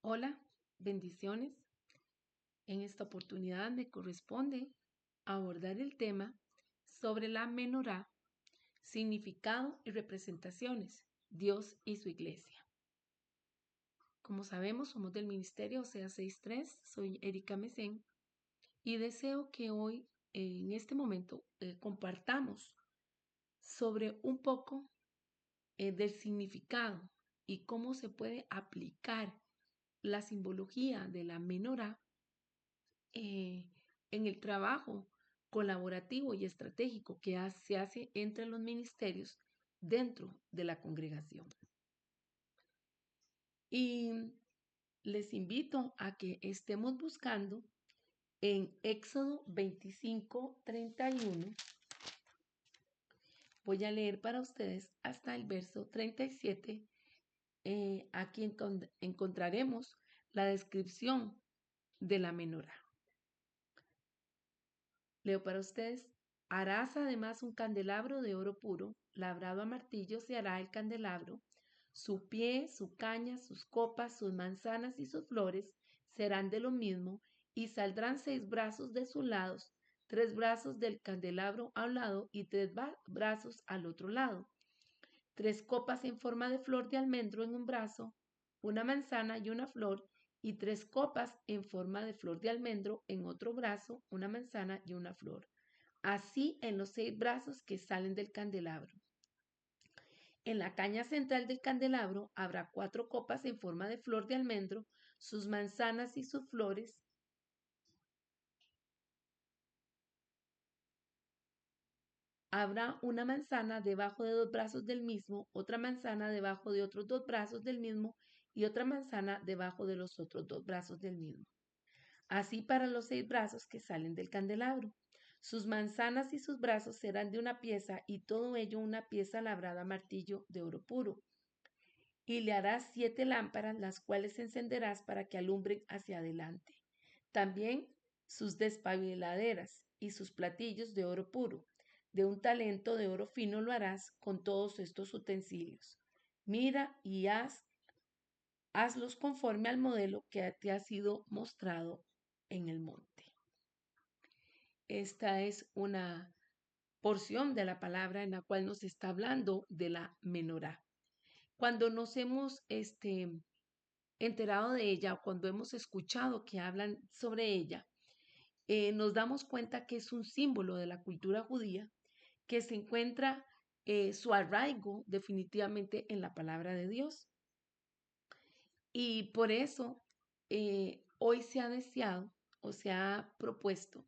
Hola, bendiciones. En esta oportunidad me corresponde abordar el tema sobre la menorá, significado y representaciones, Dios y su iglesia. Como sabemos, somos del Ministerio OSEA 6.3, soy Erika Mesén y deseo que hoy, en este momento, compartamos sobre un poco del significado y cómo se puede aplicar la simbología de la menorá eh, en el trabajo colaborativo y estratégico que se hace entre los ministerios dentro de la congregación. Y les invito a que estemos buscando en Éxodo 25:31. Voy a leer para ustedes hasta el verso 37. Aquí encontraremos la descripción de la menorá. Leo para ustedes. Harás además un candelabro de oro puro, labrado a martillo se hará el candelabro. Su pie, su caña, sus copas, sus manzanas y sus flores serán de lo mismo, y saldrán 6 brazos de sus lados, 3 brazos del candelabro a un lado y 3 brazos al otro lado. 3 copas en forma de flor de almendro en un brazo, una manzana y una flor, y 3 copas en forma de flor de almendro en otro brazo, una manzana y una flor. Así en los 6 brazos que salen del candelabro. En la caña central del candelabro habrá 4 copas en forma de flor de almendro, sus manzanas y sus flores. Habrá una manzana debajo de 2 brazos del mismo, otra manzana debajo de otros 2 brazos del mismo y otra manzana debajo de los otros 2 brazos del mismo. Así para los 6 brazos que salen del candelabro. Sus manzanas y sus brazos serán de una pieza y todo ello una pieza labrada a martillo de oro puro. Y le harás 7 lámparas, las cuales encenderás para que alumbren hacia adelante. También sus despabiladeras y sus platillos de oro puro. De un talento de oro fino lo harás con todos estos utensilios. Mira y hazlos conforme al modelo que te ha sido mostrado en el monte. Esta es una porción de la palabra en la cual nos está hablando de la menorá. Cuando nos hemos enterado de ella o cuando hemos escuchado que hablan sobre ella, nos damos cuenta que es un símbolo de la cultura judía que se encuentra su arraigo definitivamente en la palabra de Dios. Y por eso hoy se ha deseado o se ha propuesto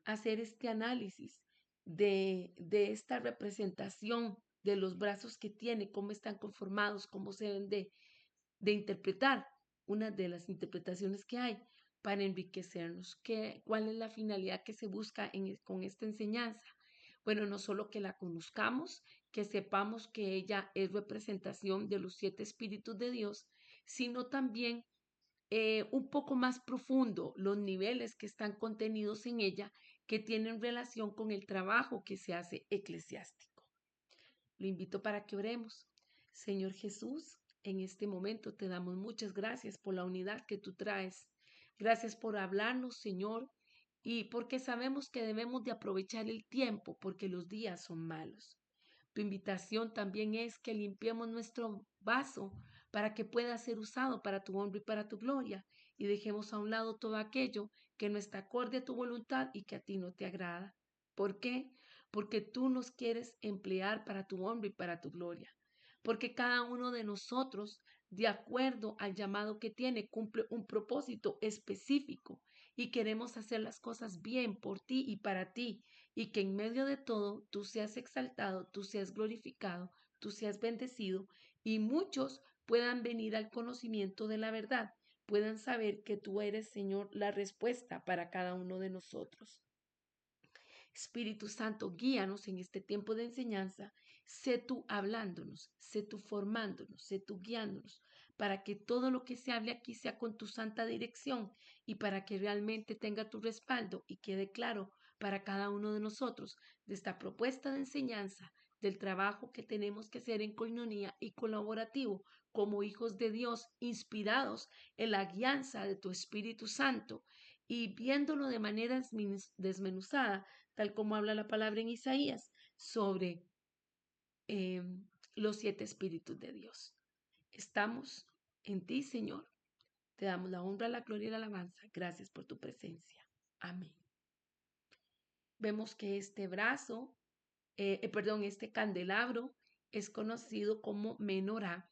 hacer este análisis de esta representación de los brazos que tiene, cómo están conformados, cómo se deben de interpretar, una de las interpretaciones que hay para enriquecernos. ¿Cuál es la finalidad que se busca con esta enseñanza? Bueno, no solo que la conozcamos, que sepamos que ella es representación de los 7 espíritus de Dios, sino también un poco más profundo los niveles que están contenidos en ella que tienen relación con el trabajo que se hace eclesiástico. Lo invito para que oremos. Señor Jesús, en este momento te damos muchas gracias por la unidad que tú traes. Gracias por hablarnos, Señor, y porque sabemos que debemos de aprovechar el tiempo porque los días son malos. Tu invitación también es que limpiemos nuestro vaso para que pueda ser usado para tu honra y para tu gloria, y dejemos a un lado todo aquello que no está acorde a tu voluntad y que a ti no te agrada. ¿Por qué? Porque tú nos quieres emplear para tu honra y para tu gloria. Porque cada uno de nosotros, de acuerdo al llamado que tiene, cumple un propósito específico y queremos hacer las cosas bien por ti y para ti, y que en medio de todo tú seas exaltado, tú seas glorificado, tú seas bendecido y muchos puedan venir al conocimiento de la verdad, puedan saber que tú eres, Señor, la respuesta para cada uno de nosotros. Espíritu Santo, guíanos en este tiempo de enseñanza. Sé tú hablándonos, sé tú formándonos, sé tú guiándonos, para que todo lo que se hable aquí sea con tu santa dirección y para que realmente tenga tu respaldo y quede claro para cada uno de nosotros de esta propuesta de enseñanza del trabajo que tenemos que hacer en coinonía y colaborativo como hijos de Dios, inspirados en la guianza de tu Espíritu Santo y viéndolo de manera desmenuzada, tal como habla la palabra en Isaías, sobre eh, los 7 espíritus de Dios. Estamos en ti, Señor. Te damos la honra, la gloria y la alabanza. Gracias por tu presencia. Amén. Vemos que este candelabro es conocido como menorá.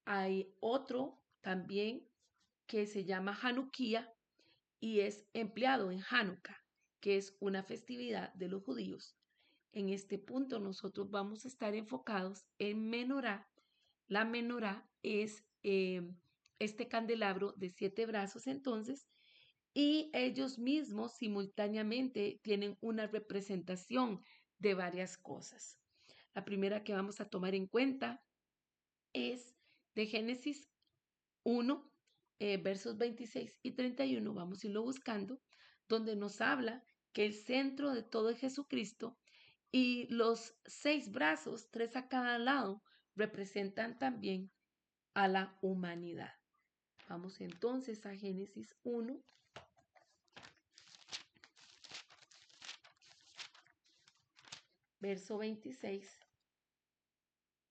Hay otro también que se llama Hanukkah y es empleado en Hanukkah, que es una festividad de los judíos. En este punto nosotros vamos a estar enfocados en menorá. La menorá es este candelabro de 7 brazos entonces, y ellos mismos simultáneamente tienen una representación de varias cosas. La primera que vamos a tomar en cuenta es de Génesis 1, versos 26 y 31, vamos a irlo buscando, donde nos habla que el centro de todo es Jesucristo y los 6 brazos, 3 a cada lado, representan también a la humanidad. Vamos entonces a Génesis 1, verso 26.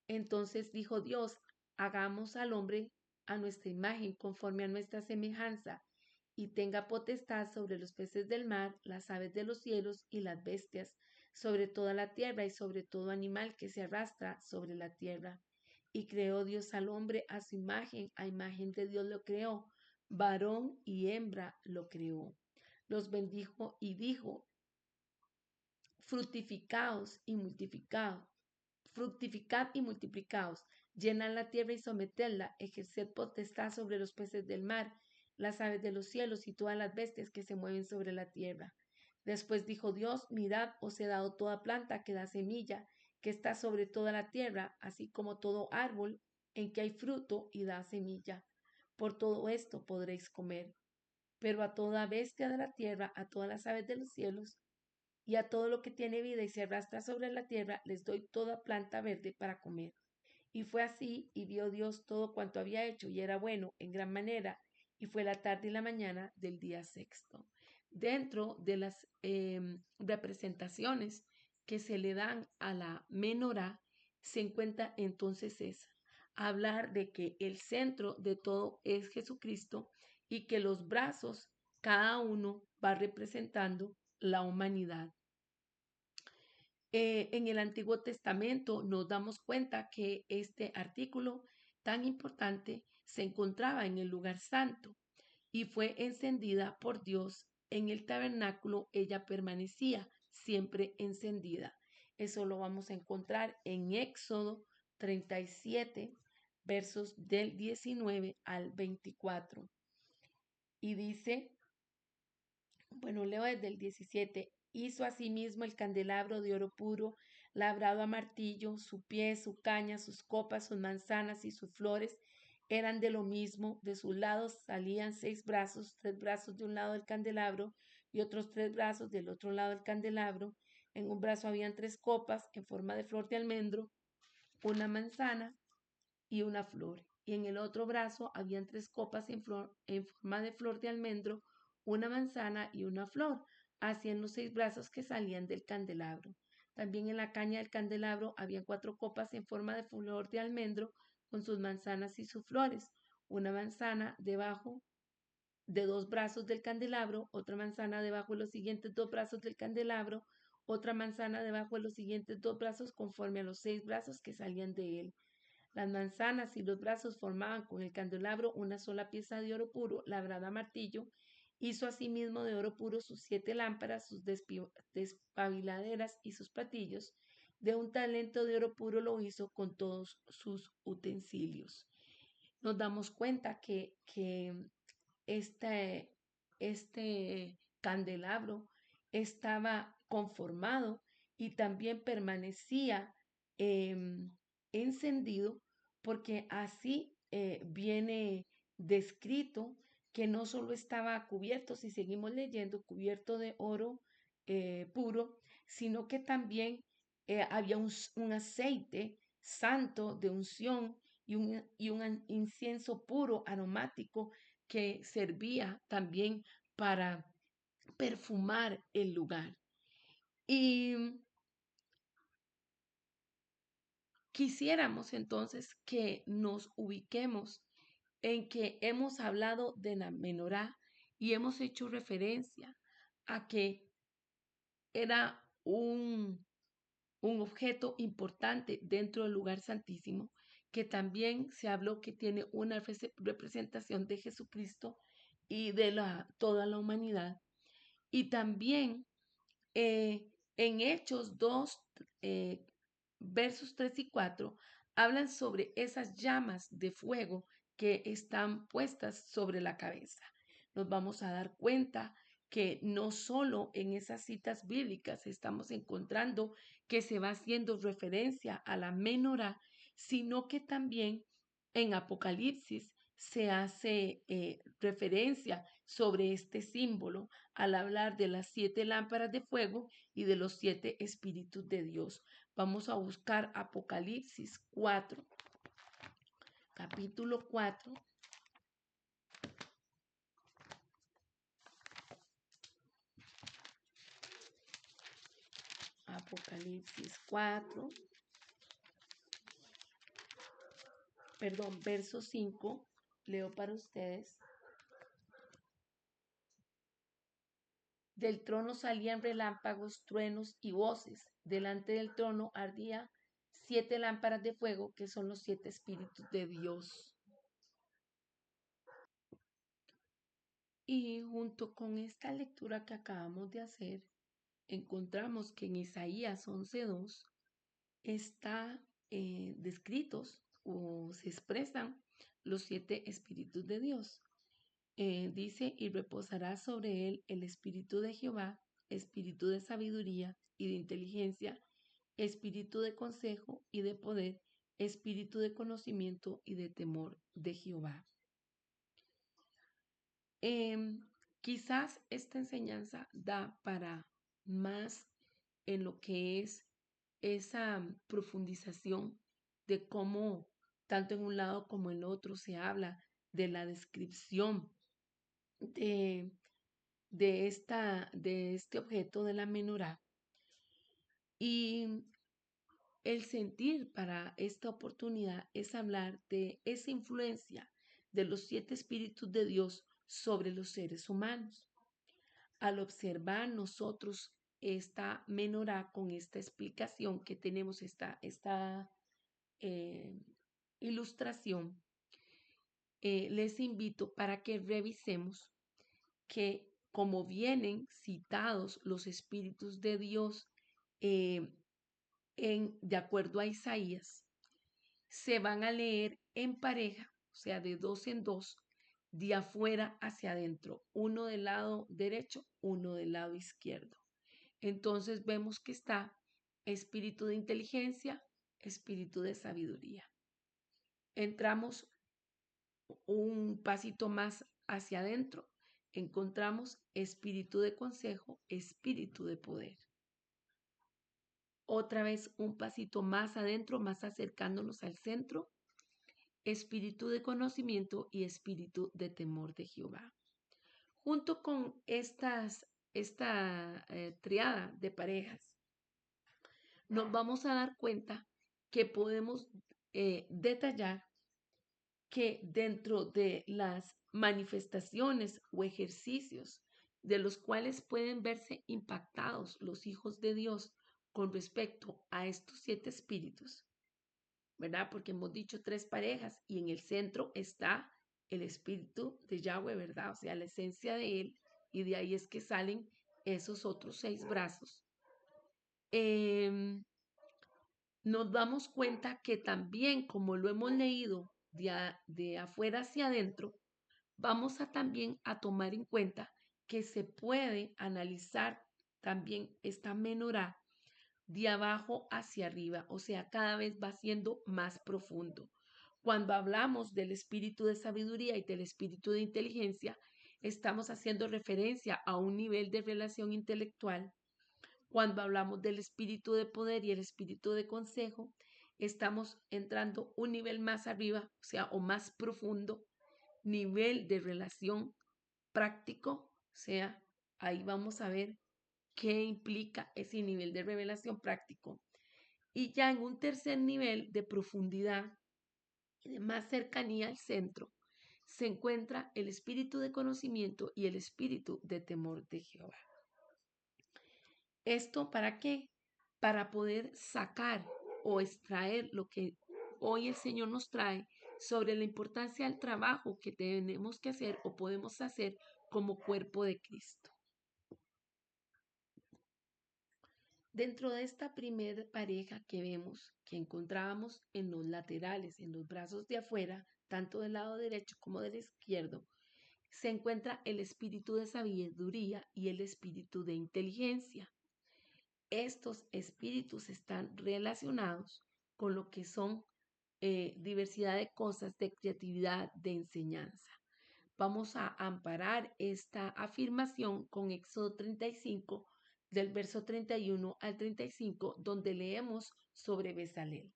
Entonces dijo Dios, hagamos al hombre a nuestra imagen, conforme a nuestra semejanza, y tenga potestad sobre los peces del mar, las aves de los cielos y las bestias, sobre toda la tierra y sobre todo animal que se arrastra sobre la tierra. Y creó Dios al hombre a su imagen, a imagen de Dios lo creó, varón y hembra lo creó. Los bendijo y dijo, fructificaos y multiplicaos, fructificad y multiplicaos, llenad la tierra y sometedla, ejerced potestad sobre los peces del mar, las aves de los cielos y todas las bestias que se mueven sobre la tierra. Después dijo Dios, mirad, os he dado toda planta que da semilla, que está sobre toda la tierra, así como todo árbol en que hay fruto y da semilla. Por todo esto podréis comer. Pero a toda bestia de la tierra, a todas las aves de los cielos, y a todo lo que tiene vida y se arrastra sobre la tierra, les doy toda planta verde para comer. Y fue así, y vio Dios todo cuanto había hecho, y era bueno en gran manera, y fue la tarde y la mañana del día sexto. Dentro de las representaciones que se le dan a la menorá, se encuentra entonces esa, hablar de que el centro de todo es Jesucristo y que los brazos, cada uno va representando la humanidad. En el Antiguo Testamento nos damos cuenta que este artículo tan importante se encontraba en el lugar santo y fue encendida por Dios. En el tabernáculo ella permanecía siempre encendida. Eso lo vamos a encontrar en Éxodo 37, versos del 19 al 24. Y dice, bueno, leo desde el 17. Hizo asimismo el candelabro de oro puro, labrado a martillo, su pie, su caña, sus copas, sus manzanas y sus flores eran de lo mismo. De sus lados salían 6 brazos, 3 brazos de un lado del candelabro y otros 3 brazos del otro lado del candelabro. En un brazo habían 3 copas en forma de flor de almendro, una manzana y una flor. Y en el otro brazo habían 3 copas en forma de flor de almendro, una manzana y una flor, así en los 6 brazos que salían del candelabro. También en la caña del candelabro habían 4 copas en forma de flor de almendro, con sus manzanas y sus flores, una manzana debajo de 2 brazos del candelabro, otra manzana debajo de los siguientes 2 brazos del candelabro, otra manzana debajo de los siguientes 2 brazos conforme a los 6 brazos que salían de él. Las manzanas y los brazos formaban con el candelabro una sola pieza de oro puro, labrada a martillo. Hizo asimismo de oro puro sus 7 lámparas, sus despabiladeras y sus platillos. De un talento de oro puro lo hizo con todos sus utensilios. Nos damos cuenta que este, este candelabro estaba conformado y también permanecía encendido, porque así viene descrito que no solo estaba cubierto, si seguimos leyendo, cubierto de oro puro, sino que también había un aceite santo de unción y un incienso puro aromático que servía también para perfumar el lugar. Y quisiéramos entonces que nos ubiquemos en que hemos hablado de la menorá y hemos hecho referencia a que era un objeto importante dentro del lugar santísimo, que también se habló que tiene una representación de Jesucristo y de toda la humanidad. Y también en Hechos 2, eh, versos 3 y 4, hablan sobre esas llamas de fuego que están puestas sobre la cabeza. Nos vamos a dar cuenta que no solo en esas citas bíblicas estamos encontrando que se va haciendo referencia a la menorá, sino que también en Apocalipsis se hace referencia sobre este símbolo al hablar de las 7 lámparas de fuego y de los 7 espíritus de Dios. Vamos a buscar Apocalipsis 4, capítulo 4. Apocalipsis 4, perdón, verso 5, leo para ustedes. Del trono salían relámpagos, truenos y voces. Delante del trono ardía 7 lámparas de fuego, que son los 7 espíritus de Dios. Y junto con esta lectura que acabamos de hacer, encontramos que en Isaías 11:2 está descritos o se expresan los 7 espíritus de Dios. Dice, y reposará sobre él el espíritu de Jehová, espíritu de sabiduría y de inteligencia, espíritu de consejo y de poder, espíritu de conocimiento y de temor de Jehová. Quizás esta enseñanza da para más en lo que es esa profundización de cómo tanto en un lado como en el otro se habla de la descripción de, de este objeto de la menorá. Y el sentir para esta oportunidad es hablar de esa influencia de los 7 espíritus de Dios sobre los seres humanos. Al observar nosotros esta menorá con esta explicación que tenemos, esta ilustración, les invito para que revisemos que como vienen citados los espíritus de Dios de acuerdo a Isaías, se van a leer en pareja, o sea, de 2 en 2, de afuera hacia adentro, uno del lado derecho, uno del lado izquierdo. Entonces vemos que está espíritu de inteligencia, espíritu de sabiduría. Entramos un pasito más hacia adentro, encontramos espíritu de consejo, espíritu de poder. Otra vez un pasito más adentro, más acercándonos al centro, espíritu de conocimiento y espíritu de temor de Jehová. Junto con esta triada de parejas, nos vamos a dar cuenta que podemos detallar que dentro de las manifestaciones o ejercicios de los cuales pueden verse impactados los hijos de Dios con respecto a estos 7 espíritus, ¿verdad? Porque hemos dicho 3 parejas y en el centro está el espíritu de Yahweh, ¿verdad? O sea, la esencia de él, y de ahí es que salen esos otros 6 brazos. Nos damos cuenta que también, como lo hemos leído de afuera hacia adentro, vamos a también a tomar en cuenta que se puede analizar también esta menorá de abajo hacia arriba, o sea, cada vez va siendo más profundo. Cuando hablamos del espíritu de sabiduría y del espíritu de inteligencia, estamos haciendo referencia a un nivel de relación intelectual Cuando hablamos del espíritu de poder y el espíritu de consejo, estamos entrando un nivel más arriba, o sea, o más profundo, nivel de relación práctico, o sea, ahí vamos a ver qué implica ese nivel de revelación práctico. Y ya en un tercer nivel de profundidad y de más cercanía al centro, se encuentra el espíritu de conocimiento y el espíritu de temor de Jehová. ¿Esto para qué? Para poder sacar o extraer lo que hoy el Señor nos trae sobre la importancia del trabajo que tenemos que hacer o podemos hacer como cuerpo de Cristo. Dentro de esta primera pareja que vemos, que encontrábamos en los laterales, en los brazos de afuera, tanto del lado derecho como del izquierdo, se encuentra el espíritu de sabiduría y el espíritu de inteligencia. Estos espíritus están relacionados con lo que son diversidad de cosas, de creatividad, de enseñanza. Vamos a amparar esta afirmación con Éxodo 35, del verso 31 al 35, donde leemos sobre Bezalel.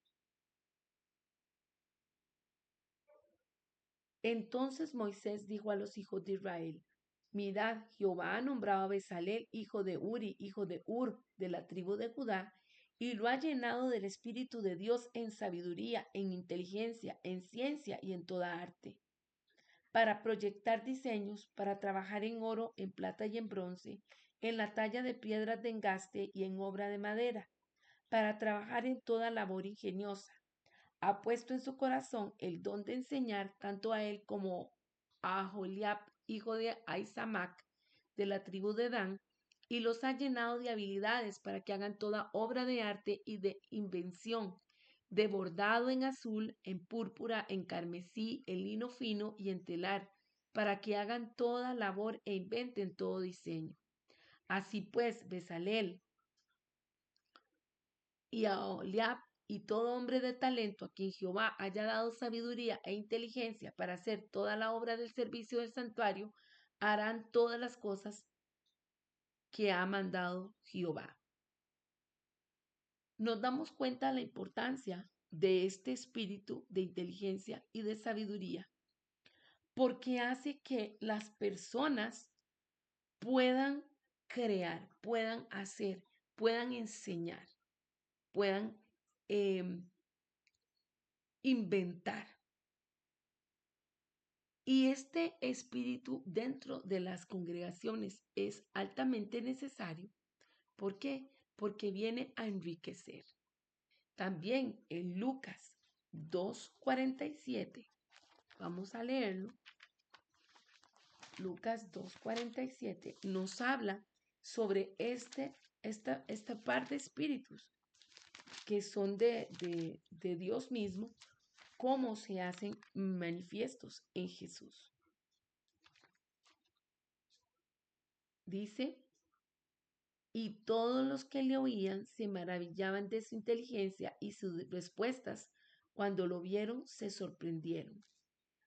Entonces Moisés dijo a los hijos de Israel: Mirad, Jehová ha nombrado a Bezalel, hijo de Uri, hijo de Ur, de la tribu de Judá, y lo ha llenado del Espíritu de Dios en sabiduría, en inteligencia, en ciencia y en toda arte, para proyectar diseños, para trabajar en oro, en plata y en bronce, en la talla de piedras de engaste y en obra de madera, para trabajar en toda labor ingeniosa. Ha puesto en su corazón el don de enseñar tanto a él como a Joliab, hijo de Ahisamac, de la tribu de Dan, y los ha llenado de habilidades para que hagan toda obra de arte y de invención, de bordado en azul, en púrpura, en carmesí, en lino fino y en telar, para que hagan toda labor e inventen todo diseño. Así pues, Bezalel y a Oliab y todo hombre de talento a quien Jehová haya dado sabiduría e inteligencia para hacer toda la obra del servicio del santuario, harán todas las cosas que ha mandado Jehová. Nos damos cuenta de la importancia de este espíritu de inteligencia y de sabiduría, porque hace que las personas puedan crear, puedan hacer, puedan enseñar, puedan inventar. Y este espíritu dentro de las congregaciones es altamente necesario. ¿Por qué? Porque viene a enriquecer. También en Lucas 2:47, vamos a leerlo. Lucas 2:47 nos habla sobre esta par de espíritus que son de Dios mismo, cómo se hacen manifiestos en Jesús. Dice: y todos los que le oían se maravillaban de su inteligencia y sus respuestas. Cuando lo vieron, se sorprendieron.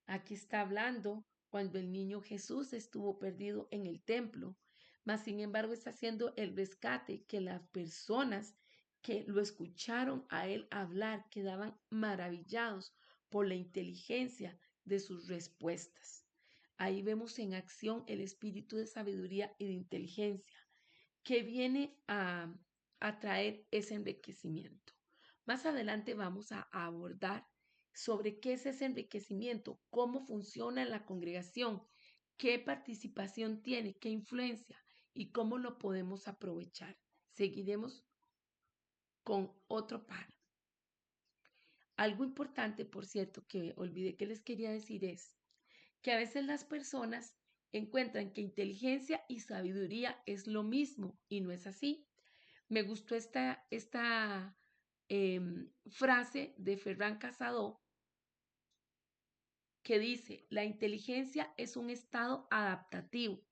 Aquí está hablando cuando el niño Jesús estuvo perdido en el templo, mas sin embargo está haciendo el rescate, que las personas que lo escucharon a él hablar quedaban maravillados por la inteligencia de sus respuestas. Ahí vemos en acción el espíritu de sabiduría y de inteligencia que viene a traer ese enriquecimiento. Más adelante vamos a abordar sobre qué es ese enriquecimiento, cómo funciona en la congregación, qué participación tiene, qué influencia y cómo lo podemos aprovechar. Seguiremos con otro par. Algo importante, por cierto, que olvidé que les quería decir es que a veces las personas encuentran que inteligencia y sabiduría es lo mismo y no es así. Me gustó esta frase de Ferran Casado que dice: la inteligencia es un estado adaptativo.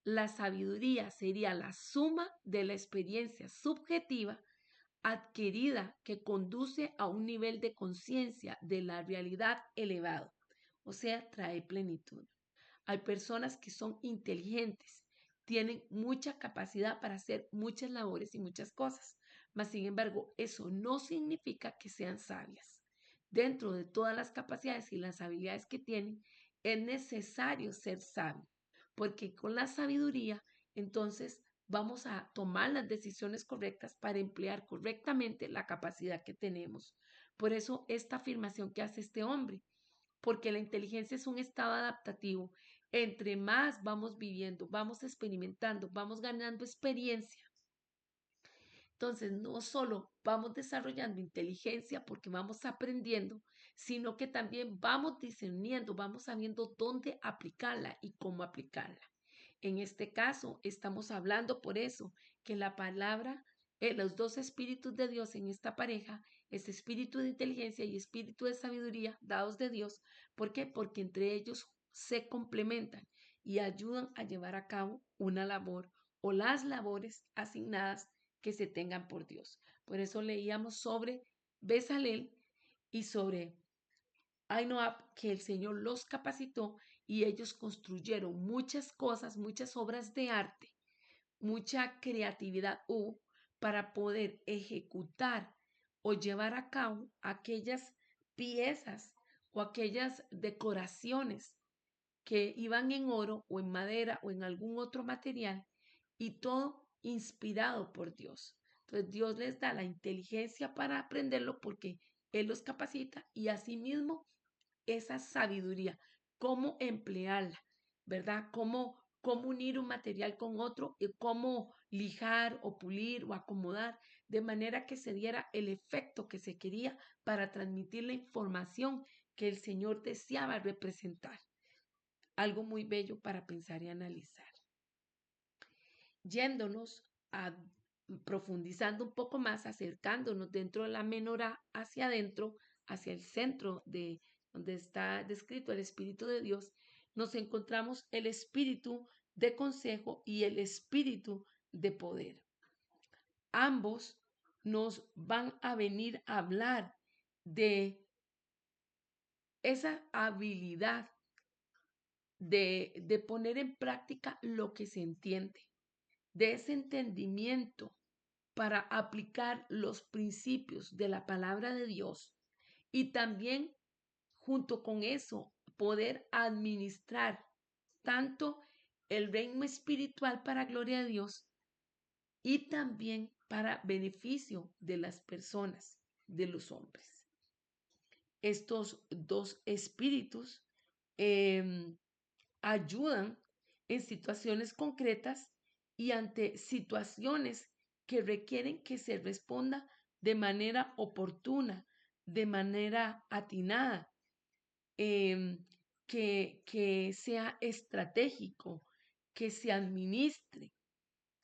La sabiduría sería la suma de la experiencia subjetiva adquirida que conduce a un nivel de conciencia de la realidad elevado, o sea, trae plenitud. Hay personas que son inteligentes, tienen mucha capacidad para hacer muchas labores y muchas cosas. Mas, sin embargo, eso no significa que sean sabias. Dentro de todas las capacidades y las habilidades que tienen, es necesario ser sabio, porque con la sabiduría, entonces, vamos a tomar las decisiones correctas para emplear correctamente la capacidad que tenemos. Por eso, esta afirmación que hace este hombre, porque la inteligencia es un estado adaptativo. Entre más vamos viviendo, vamos experimentando, vamos ganando experiencia. Entonces, no solo vamos desarrollando inteligencia porque vamos aprendiendo, sino que también vamos discerniendo, vamos sabiendo dónde aplicarla y cómo aplicarla. En este caso, estamos hablando por eso que la palabra, los dos espíritus de Dios en esta pareja, es espíritu de inteligencia y espíritu de sabiduría dados de Dios. ¿Por qué? Porque entre ellos se complementan y ayudan a llevar a cabo una labor o las labores asignadas que se tengan por Dios. Por eso leíamos sobre Bezalel y sobre Ainoab, que el Señor los capacitó y ellos construyeron muchas cosas, muchas obras de arte, mucha creatividad hubo para poder ejecutar o llevar a cabo aquellas piezas o aquellas decoraciones que iban en oro o en madera o en algún otro material y todo inspirado por Dios. Entonces Dios les da la inteligencia para aprenderlo porque Él los capacita y asimismo esa sabiduría, cómo emplearla, ¿verdad? Cómo unir un material con otro y cómo lijar o pulir o acomodar de manera que se diera el efecto que se quería para transmitir la información que el Señor deseaba representar. Algo muy bello para pensar y analizar. Yéndonos a profundizando un poco más, acercándonos dentro de la menorá hacia adentro, hacia el centro de donde está descrito el Espíritu de Dios, nos encontramos el Espíritu de consejo y el Espíritu de poder. Ambos nos van a venir a hablar de esa habilidad de poner en práctica lo que se entiende, de ese entendimiento para aplicar los principios de la palabra de Dios y también junto con eso poder administrar tanto el reino espiritual para gloria de Dios y también para beneficio de las personas, de los hombres. Estos dos espíritus ayudan en situaciones concretas y ante situaciones que requieren que se responda de manera oportuna, de manera atinada, que sea estratégico, que se administre,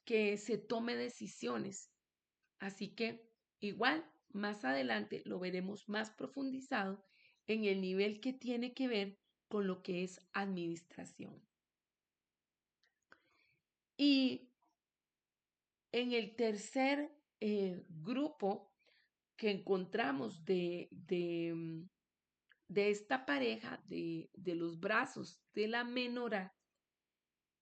que se tome decisiones. Así que igual, más adelante lo veremos más profundizado en el nivel que tiene que ver con lo que es administración. Y en el tercer grupo que encontramos de esta pareja, de los brazos de la menorá,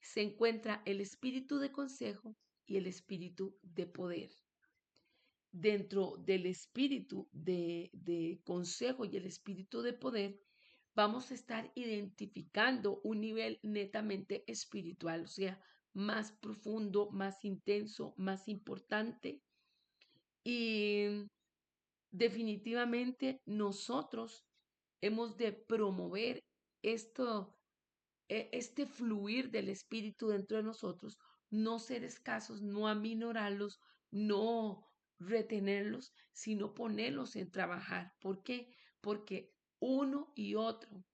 se encuentra el espíritu de consejo y el espíritu de poder. Dentro del espíritu de consejo y el espíritu de poder, vamos a estar identificando un nivel netamente espiritual, o sea, más profundo, más intenso, más importante. Y definitivamente nosotros hemos de promover esto, este fluir del espíritu dentro de nosotros, no ser escasos, no aminorarlos, no retenerlos, sino ponerlos en trabajar. ¿Por qué? Porque uno y otro,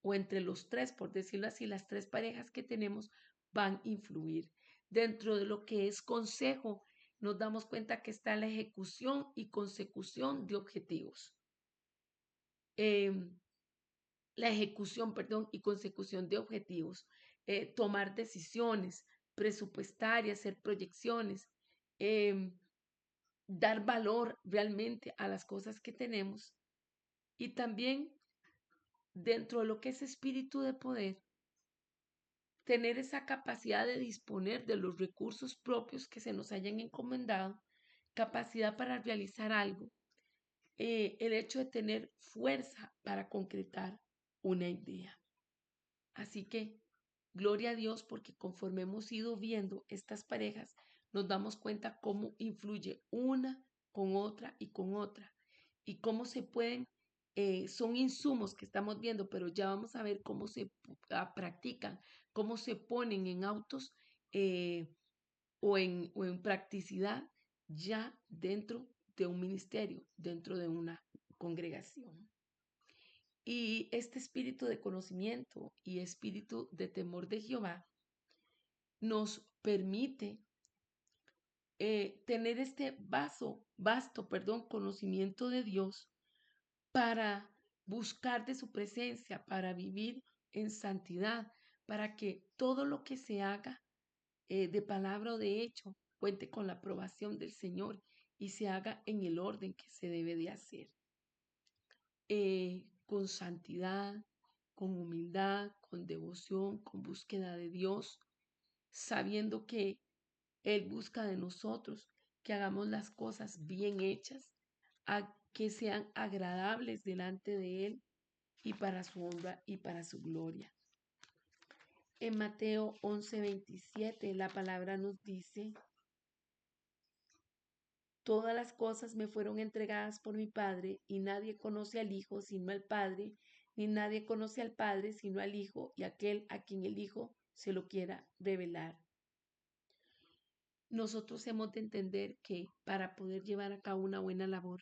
o entre los tres, por decirlo así, las tres parejas que tenemos van a influir. Dentro de lo que es consejo, nos damos cuenta que está la ejecución y consecución de objetivos. La ejecución, perdón, y consecución de objetivos, tomar decisiones presupuestarias, hacer proyecciones, dar valor realmente a las cosas que tenemos y también dentro de lo que es espíritu de poder, tener esa capacidad de disponer de los recursos propios que se nos hayan encomendado, capacidad para realizar algo, el hecho de tener fuerza para concretar una idea. Así que, gloria a Dios, porque conforme hemos ido viendo estas parejas, nos damos cuenta cómo influye una con otra y con otra, y cómo se pueden, son insumos que estamos viendo, pero ya vamos a ver cómo se practican, cómo se ponen en autos eh, o en practicidad ya dentro de un ministerio, dentro de una congregación. Y este espíritu de conocimiento y espíritu de temor de Jehová nos permite tener este vasto, conocimiento de Dios para buscar de su presencia, para vivir en santidad, para que todo lo que se haga de palabra o de hecho cuente con la aprobación del Señor y se haga en el orden que se debe de hacer. Con santidad, con humildad, con devoción, con búsqueda de Dios, sabiendo que Él busca de nosotros que hagamos las cosas bien hechas, a que sean agradables delante de Él y para su honra y para su gloria. En Mateo 11:27 la palabra nos dice: todas las cosas me fueron entregadas por mi Padre, y nadie conoce al Hijo sino al Padre, ni nadie conoce al Padre sino al Hijo y aquel a quien el Hijo se lo quiera revelar. Nosotros hemos de entender que para poder llevar a cabo una buena labor,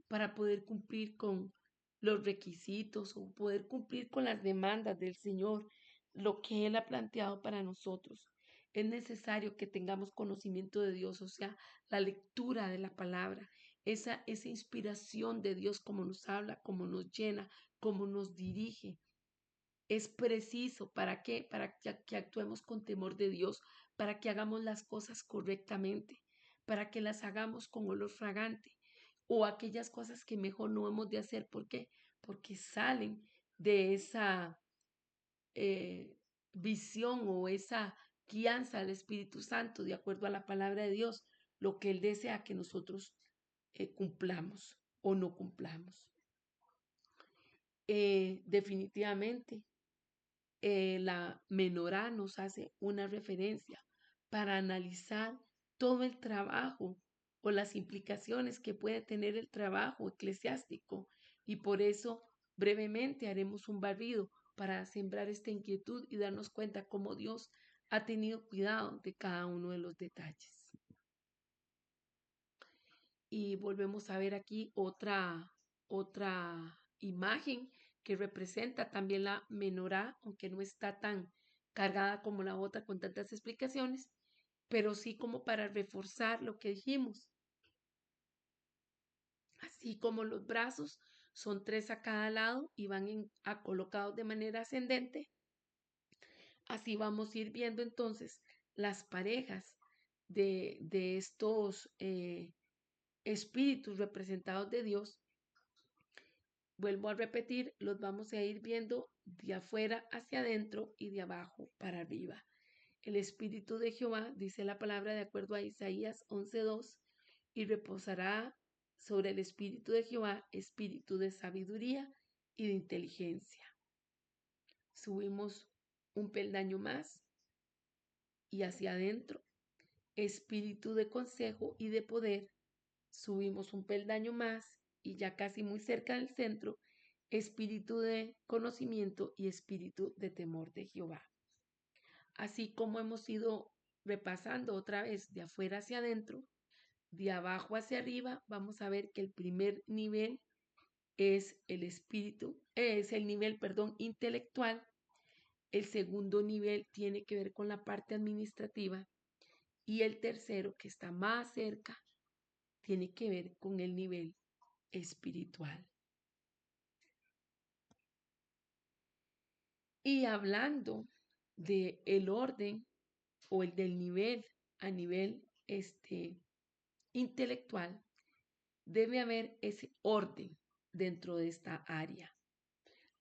para poder cumplir con los requisitos o poder cumplir con las demandas del Señor, lo que Él ha planteado para nosotros, es necesario que tengamos conocimiento de Dios, o sea, la lectura de la palabra, esa inspiración de Dios, como nos habla, como nos llena, como nos dirige. Es preciso, ¿para qué? Para que actuemos con temor de Dios, para que hagamos las cosas correctamente, para que las hagamos con olor fragante, o aquellas cosas que mejor no hemos de hacer. ¿Por qué? Porque salen de esa visión o esa guianza del Espíritu Santo, de acuerdo a la palabra de Dios, lo que Él desea que nosotros cumplamos o no cumplamos. Definitivamente, la menorá nos hace una referencia para analizar todo el trabajo o las implicaciones que puede tener el trabajo eclesiástico, y por eso brevemente haremos un barrido para sembrar esta inquietud y darnos cuenta cómo Dios ha tenido cuidado de cada uno de los detalles. Y volvemos a ver aquí otra imagen que representa también la menorá, aunque no está tan cargada como la otra con tantas explicaciones, pero sí como para reforzar lo que dijimos. Así como los brazos son 3 a cada lado y van colocados de manera ascendente, así vamos a ir viendo entonces las parejas de estos espíritus representados de Dios. Vuelvo a repetir, los vamos a ir viendo de afuera hacia adentro y de abajo para arriba. El Espíritu de Jehová, dice la palabra de acuerdo a Isaías 11:2, y reposará sobre el Espíritu de Jehová, espíritu de sabiduría y de inteligencia. Subimos un peldaño más y hacia adentro, espíritu de consejo y de poder. Subimos un peldaño más y ya casi muy cerca del centro, espíritu de conocimiento y espíritu de temor de Jehová. Así como hemos ido repasando otra vez de afuera hacia adentro, de abajo hacia arriba, vamos a ver que el primer nivel es el nivel, intelectual. El segundo nivel tiene que ver con la parte administrativa y el tercero, que está más cerca, tiene que ver con el nivel espiritual. Y hablando de el orden o el del nivel a nivel intelectual, debe haber ese orden dentro de esta área.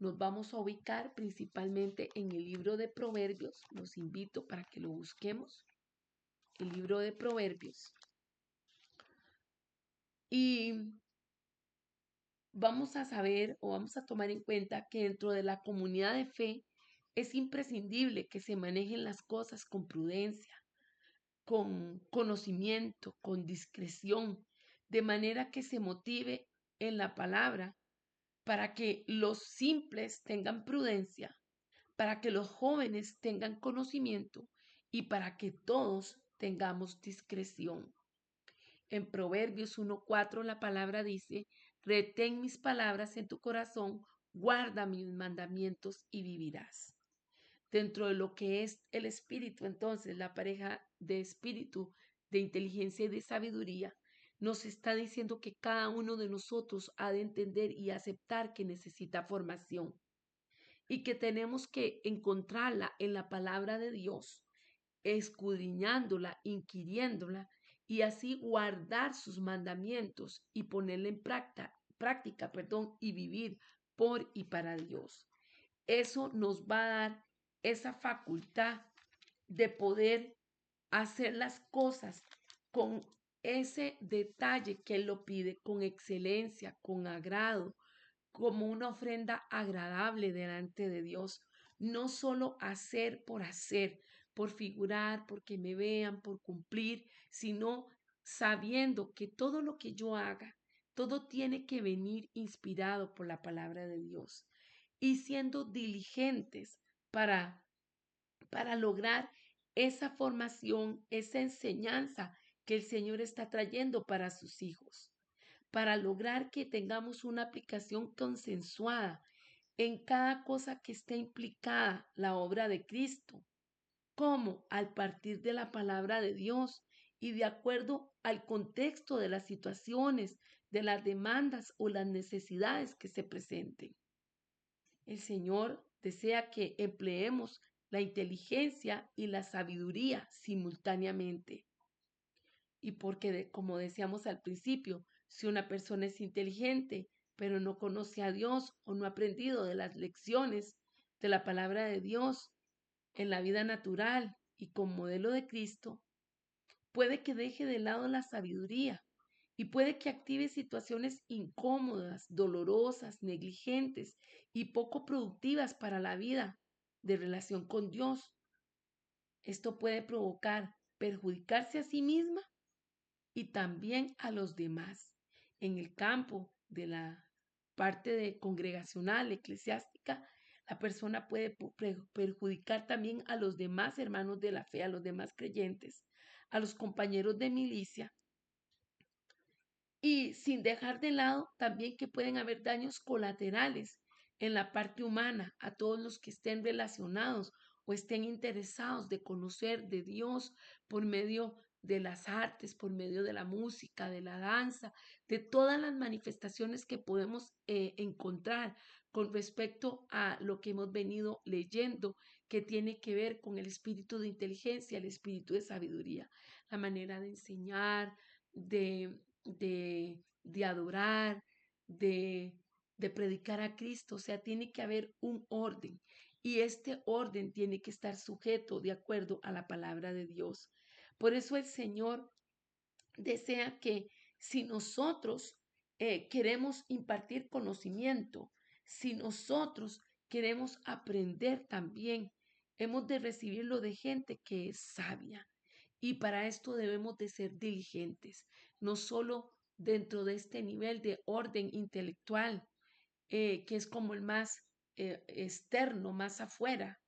nos vamos a ubicar principalmente en el libro de Proverbios. Los invito para que lo busquemos, el libro de Proverbios. Y vamos a saber o vamos a tomar en cuenta que dentro de la comunidad de fe es imprescindible que se manejen las cosas con prudencia, con conocimiento, con discreción, de manera que se motive en la palabra para que los simples tengan prudencia, para que los jóvenes tengan conocimiento y para que todos tengamos discreción. En Proverbios 1:4 la palabra dice, retén mis palabras en tu corazón, guarda mis mandamientos y vivirás. Dentro de lo que es el espíritu, entonces, la pareja de espíritu, de inteligencia y de sabiduría, nos está diciendo que cada uno de nosotros ha de entender y aceptar que necesita formación y que tenemos que encontrarla en la palabra de Dios, escudriñándola, inquiriéndola y así guardar sus mandamientos y ponerla en práctica, y vivir por y para Dios. Eso nos va a dar esa facultad de poder hacer las cosas con ese detalle que Él lo pide, con excelencia, con agrado, como una ofrenda agradable delante de Dios. No solo hacer, por figurar, porque me vean, por cumplir, sino sabiendo que todo lo que yo haga, todo tiene que venir inspirado por la palabra de Dios y siendo diligentes para, para lograr esa formación, esa enseñanza que el Señor está trayendo para sus hijos, para lograr que tengamos una aplicación consensuada en cada cosa que esté implicada la obra de Cristo, como al partir de la palabra de Dios y de acuerdo al contexto de las situaciones, de las demandas o las necesidades que se presenten. El Señor desea que empleemos la inteligencia y la sabiduría simultáneamente. Y porque, como decíamos al principio, si una persona es inteligente, pero no conoce a Dios o no ha aprendido de las lecciones de la palabra de Dios en la vida natural y con modelo de Cristo, puede que deje de lado la sabiduría y puede que active situaciones incómodas, dolorosas, negligentes y poco productivas para la vida de relación con Dios. Esto puede provocar perjudicarse a sí misma y también a los demás. En el campo de la parte de congregacional, eclesiástica, la persona puede perjudicar también a los demás hermanos de la fe, a los demás creyentes, a los compañeros de milicia y sin dejar de lado también que pueden haber daños colaterales en la parte humana a todos los que estén relacionados o estén interesados de conocer de Dios por medio de las artes, por medio de la música, de la danza, de todas las manifestaciones que podemos encontrar con respecto a lo que hemos venido leyendo, que tiene que ver con el espíritu de inteligencia, el espíritu de sabiduría, la manera de enseñar, de adorar, de predicar a Cristo. O sea, tiene que haber un orden y este orden tiene que estar sujeto de acuerdo a la palabra de Dios. Por eso el Señor desea que si nosotros queremos impartir conocimiento, si nosotros queremos aprender también, hemos de recibirlo de gente que es sabia. Y para esto debemos de ser diligentes, no solo dentro de este nivel de orden intelectual, que es como el más externo, más afuera,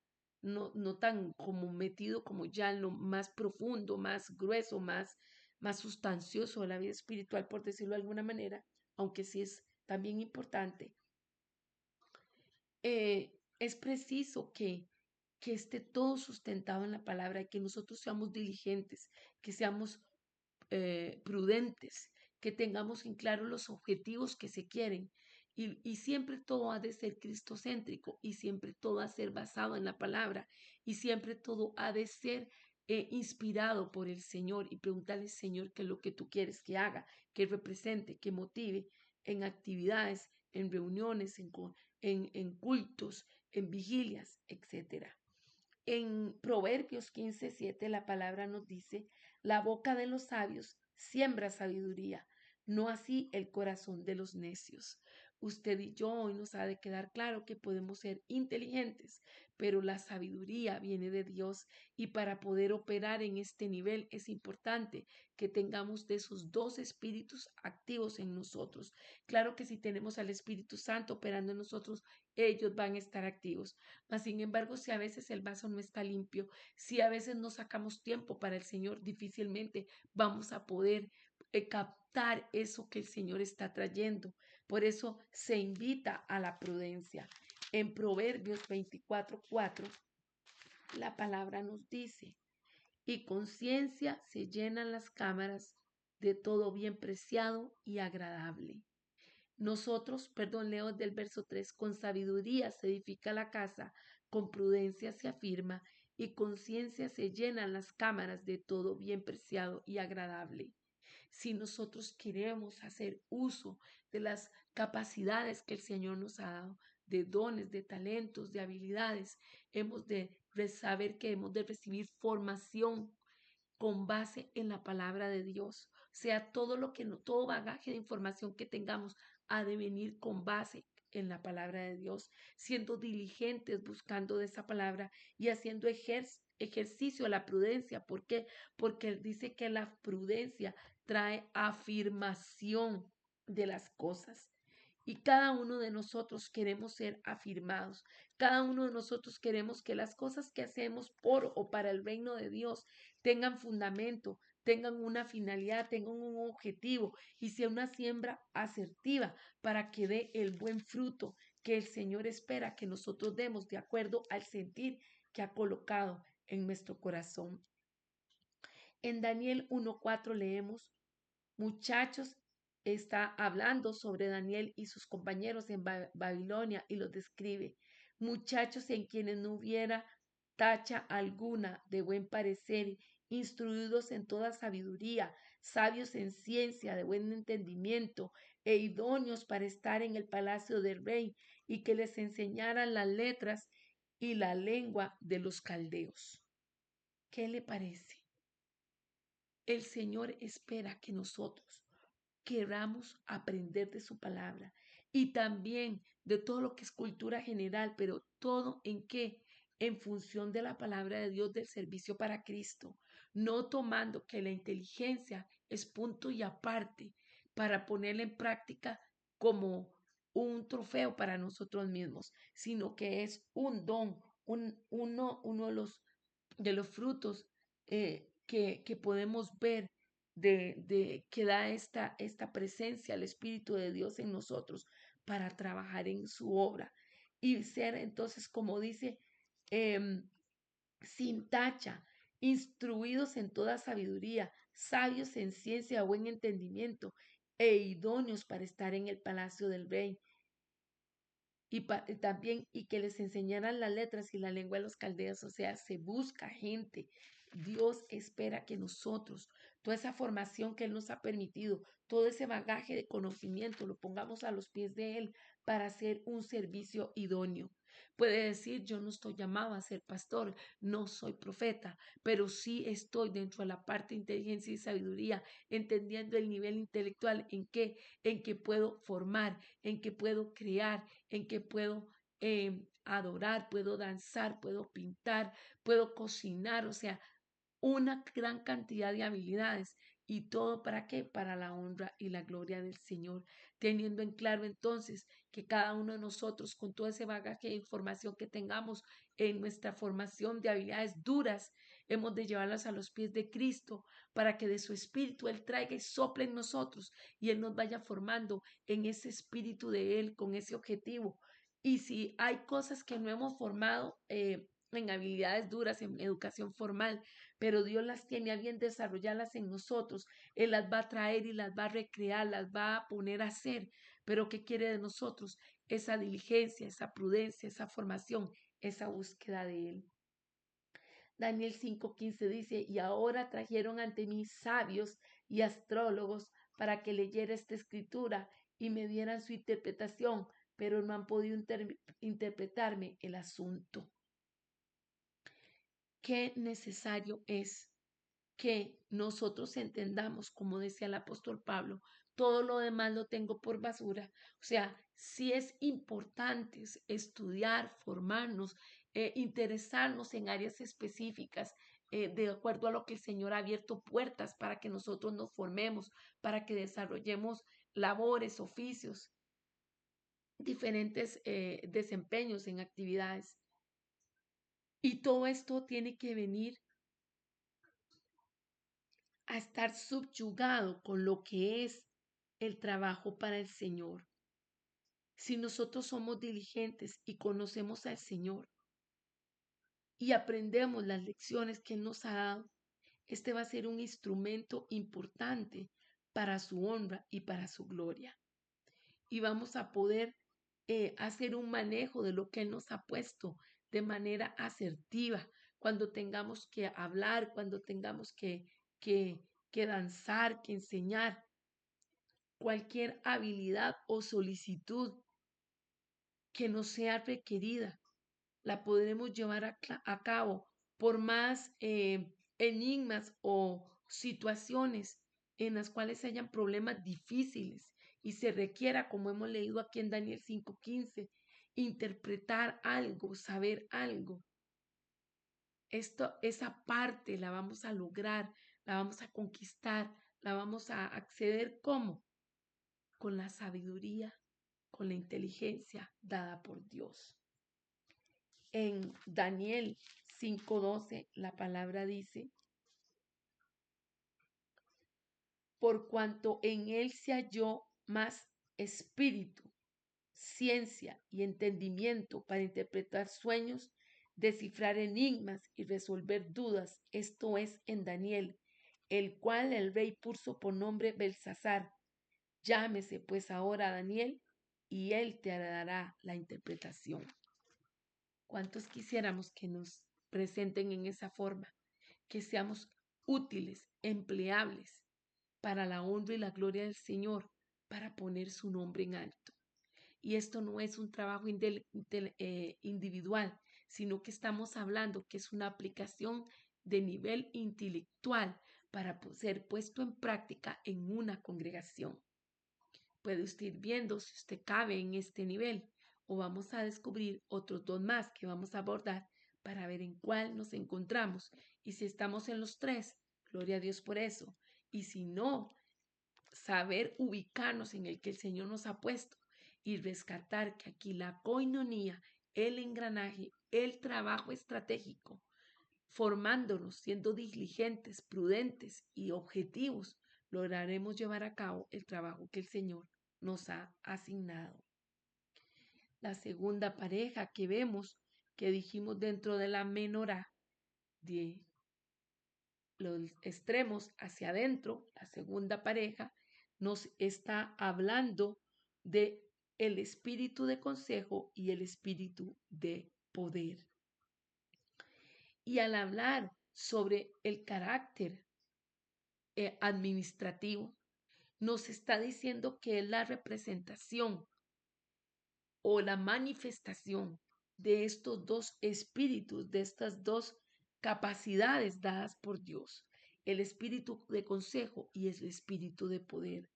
no tan como metido como ya en lo más profundo, más grueso, más sustancioso de la vida espiritual, por decirlo de alguna manera, aunque sí es también importante. Es preciso que esté todo sustentado en la palabra y que nosotros seamos diligentes, que seamos prudentes, que tengamos en claro los objetivos que se quieren y siempre todo ha de ser cristocéntrico y siempre todo ha de ser basado en la palabra y siempre todo ha de ser inspirado por el Señor y preguntarle, Señor, qué es lo que tú quieres que haga, que represente, que motive en actividades, en reuniones, en cultos, en vigilias, etcétera. En Proverbios 15:7 la palabra nos dice, la boca de los sabios siembra sabiduría, no así el corazón de los necios. Usted y yo hoy nos ha de quedar claro que podemos ser inteligentes, pero la sabiduría viene de Dios y para poder operar en este nivel es importante que tengamos de esos dos espíritus activos en nosotros. Claro que si tenemos al Espíritu Santo operando en nosotros, ellos van a estar activos. Mas, sin embargo, si a veces el vaso no está limpio, si a veces no sacamos tiempo para el Señor, difícilmente vamos a poder captar eso que el Señor está trayendo. Por eso se invita a la prudencia. En Proverbios 24:4, la palabra nos dice, y con ciencia se llenan las cámaras de todo bien preciado y agradable. Nosotros, perdón, leo del verso 3, con sabiduría se edifica la casa, con prudencia se afirma y con ciencia se llenan las cámaras de todo bien preciado y agradable. Si nosotros queremos hacer uso de las capacidades que el Señor nos ha dado, de dones, de talentos, de habilidades, hemos de saber que hemos de recibir formación con base en la palabra de Dios. O sea, todo lo que no, todo bagaje de información que tengamos ha de venir con base en la palabra de Dios, siendo diligentes buscando de esa palabra y haciendo ejercicio a la prudencia. ¿Por qué? Porque él dice que la prudencia trae afirmación de las cosas. Y cada uno de nosotros queremos ser afirmados. Cada uno de nosotros queremos que las cosas que hacemos por o para el reino de Dios tengan fundamento, tengan una finalidad, tengan un objetivo y sea una siembra asertiva para que dé el buen fruto que el Señor espera que nosotros demos de acuerdo al sentir que ha colocado en nuestro corazón. En Daniel 1:4 leemos, muchachos, está hablando sobre Daniel y sus compañeros en Babilonia y los describe. Muchachos en quienes no hubiera tacha alguna de buen parecer, instruidos en toda sabiduría, sabios en ciencia, de buen entendimiento, e idóneos para estar en el palacio del rey, y que les enseñaran las letras y la lengua de los caldeos. ¿Qué le parece? El Señor espera que nosotros queramos aprender de su palabra y también de todo lo que es cultura general, pero todo en qué, en función de la palabra de Dios del servicio para Cristo, no tomando que la inteligencia es punto y aparte para ponerla en práctica como un trofeo para nosotros mismos, sino que es un don, uno de los frutos que podemos ver que da esta presencia, el Espíritu de Dios en nosotros para trabajar en su obra y ser entonces, como dice, em, sin tacha, instruidos en toda sabiduría, sabios en ciencia, buen entendimiento e idóneos para estar en el palacio del rey y también y que les enseñaran las letras y la lengua de los caldeos, o sea, se busca gente. Dios espera que nosotros, toda esa formación que Él nos ha permitido, todo ese bagaje de conocimiento, lo pongamos a los pies de Él para hacer un servicio idóneo. Puede decir, yo no estoy llamado a ser pastor, no soy profeta, pero sí estoy dentro de la parte de inteligencia y sabiduría, entendiendo el nivel intelectual en que puedo formar, en que puedo crear, en que puedo adorar, puedo danzar, puedo pintar, puedo cocinar, o sea, una gran cantidad de habilidades. ¿Y todo para qué? Para la honra y la gloria del Señor, teniendo en claro entonces que cada uno de nosotros, con todo ese bagaje de información que tengamos en nuestra formación de habilidades duras, hemos de llevarlas a los pies de Cristo para que de su espíritu Él traiga y sople en nosotros y Él nos vaya formando en ese espíritu de Él, con ese objetivo. Y si hay cosas que no hemos formado, en habilidades duras, en educación formal, pero Dios las tiene a bien desarrollarlas en nosotros. Él las va a traer y las va a recrear, las va a poner a hacer. Pero ¿qué quiere de nosotros? Esa diligencia, esa prudencia, esa formación, esa búsqueda de Él. Daniel 5:15 dice, y ahora trajeron ante mí sabios y astrólogos para que leyera esta escritura y me dieran su interpretación, pero no han podido interpretarme el asunto. Qué necesario es que nosotros entendamos, como decía el apóstol Pablo, todo lo demás lo tengo por basura. O sea, sí es importante estudiar, formarnos, interesarnos en áreas específicas, de acuerdo a lo que el Señor ha abierto puertas para que nosotros nos formemos, para que desarrollemos labores, oficios, diferentes desempeños en actividades. Y todo esto tiene que venir a estar subyugado con lo que es el trabajo para el Señor. Si nosotros somos diligentes y conocemos al Señor y aprendemos las lecciones que Él nos ha dado, este va a ser un instrumento importante para su honra y para su gloria. Y vamos a poder hacer un manejo de lo que Él nos ha puesto de manera asertiva, cuando tengamos que hablar, cuando tengamos que, que danzar, que enseñar, cualquier habilidad o solicitud que nos sea requerida, la podremos llevar a cabo por más enigmas o situaciones en las cuales hayan problemas difíciles y se requiera, como hemos leído aquí en Daniel 5:15, interpretar algo, saber algo. Esa parte la vamos a lograr, la vamos a conquistar, la vamos a acceder. ¿Cómo? Con la sabiduría, con la inteligencia dada por Dios. En Daniel 5:12 la palabra dice: por cuanto en él se halló más espíritu, ciencia y entendimiento para interpretar sueños, descifrar enigmas y resolver dudas. Esto es en Daniel, el cual el rey puso por nombre Belsasar. Llámese pues ahora Daniel, y él te dará la interpretación. ¿Cuántos quisiéramos que nos presenten en esa forma? Que seamos útiles, empleables para la honra y la gloria del Señor, para poner su nombre en alto. Y esto no es un trabajo individual, sino que estamos hablando que es una aplicación de nivel intelectual para ser puesto en práctica en una congregación. Puede usted ir viendo si usted cabe en este nivel, o vamos a descubrir otros dos más que vamos a abordar para ver en cuál nos encontramos. Y si estamos en los tres, gloria a Dios por eso. Y si no, saber ubicarnos en el que el Señor nos ha puesto y rescatar que aquí la coinonía, el engranaje, el trabajo estratégico, formándonos, siendo diligentes, prudentes y objetivos, lograremos llevar a cabo el trabajo que el Señor nos ha asignado. La segunda pareja que vemos, que dijimos dentro de la menorá, de los extremos hacia adentro, la segunda pareja nos está hablando de el espíritu de consejo y el espíritu de poder. Y al hablar sobre el carácter administrativo, nos está diciendo que es la representación o la manifestación de estos dos espíritus, de estas dos capacidades dadas por Dios, el espíritu de consejo y el espíritu de poder.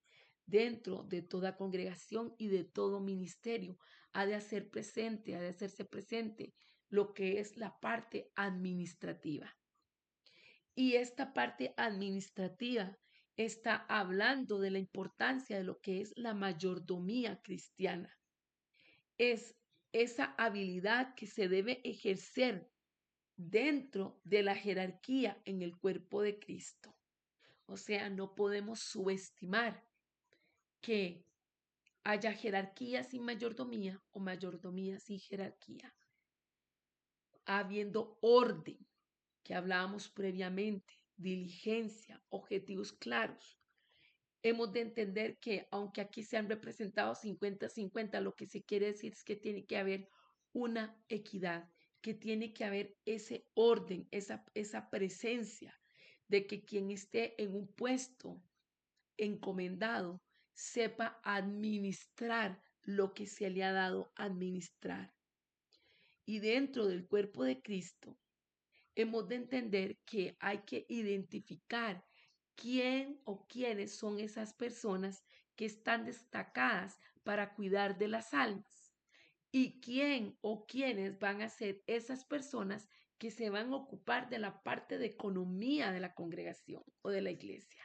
Dentro de toda congregación y de todo ministerio ha de hacerse presente lo que es la parte administrativa. Y esta parte administrativa está hablando de la importancia de lo que es la mayordomía cristiana. Es esa habilidad que se debe ejercer dentro de la jerarquía en el cuerpo de Cristo. O sea, no podemos subestimar que haya jerarquía sin mayordomía o mayordomía sin jerarquía. Habiendo orden, que hablábamos previamente, diligencia, objetivos claros. Hemos de entender que aunque aquí se han representado 50-50, lo que se quiere decir es que tiene que haber una equidad, que tiene que haber ese orden, esa presencia de que quien esté en un puesto encomendado sepa administrar lo que se le ha dado a administrar. Y dentro del cuerpo de Cristo, hemos de entender que hay que identificar quién o quiénes son esas personas que están destacadas para cuidar de las almas y quién o quiénes van a ser esas personas que se van a ocupar de la parte de economía de la congregación o de la iglesia.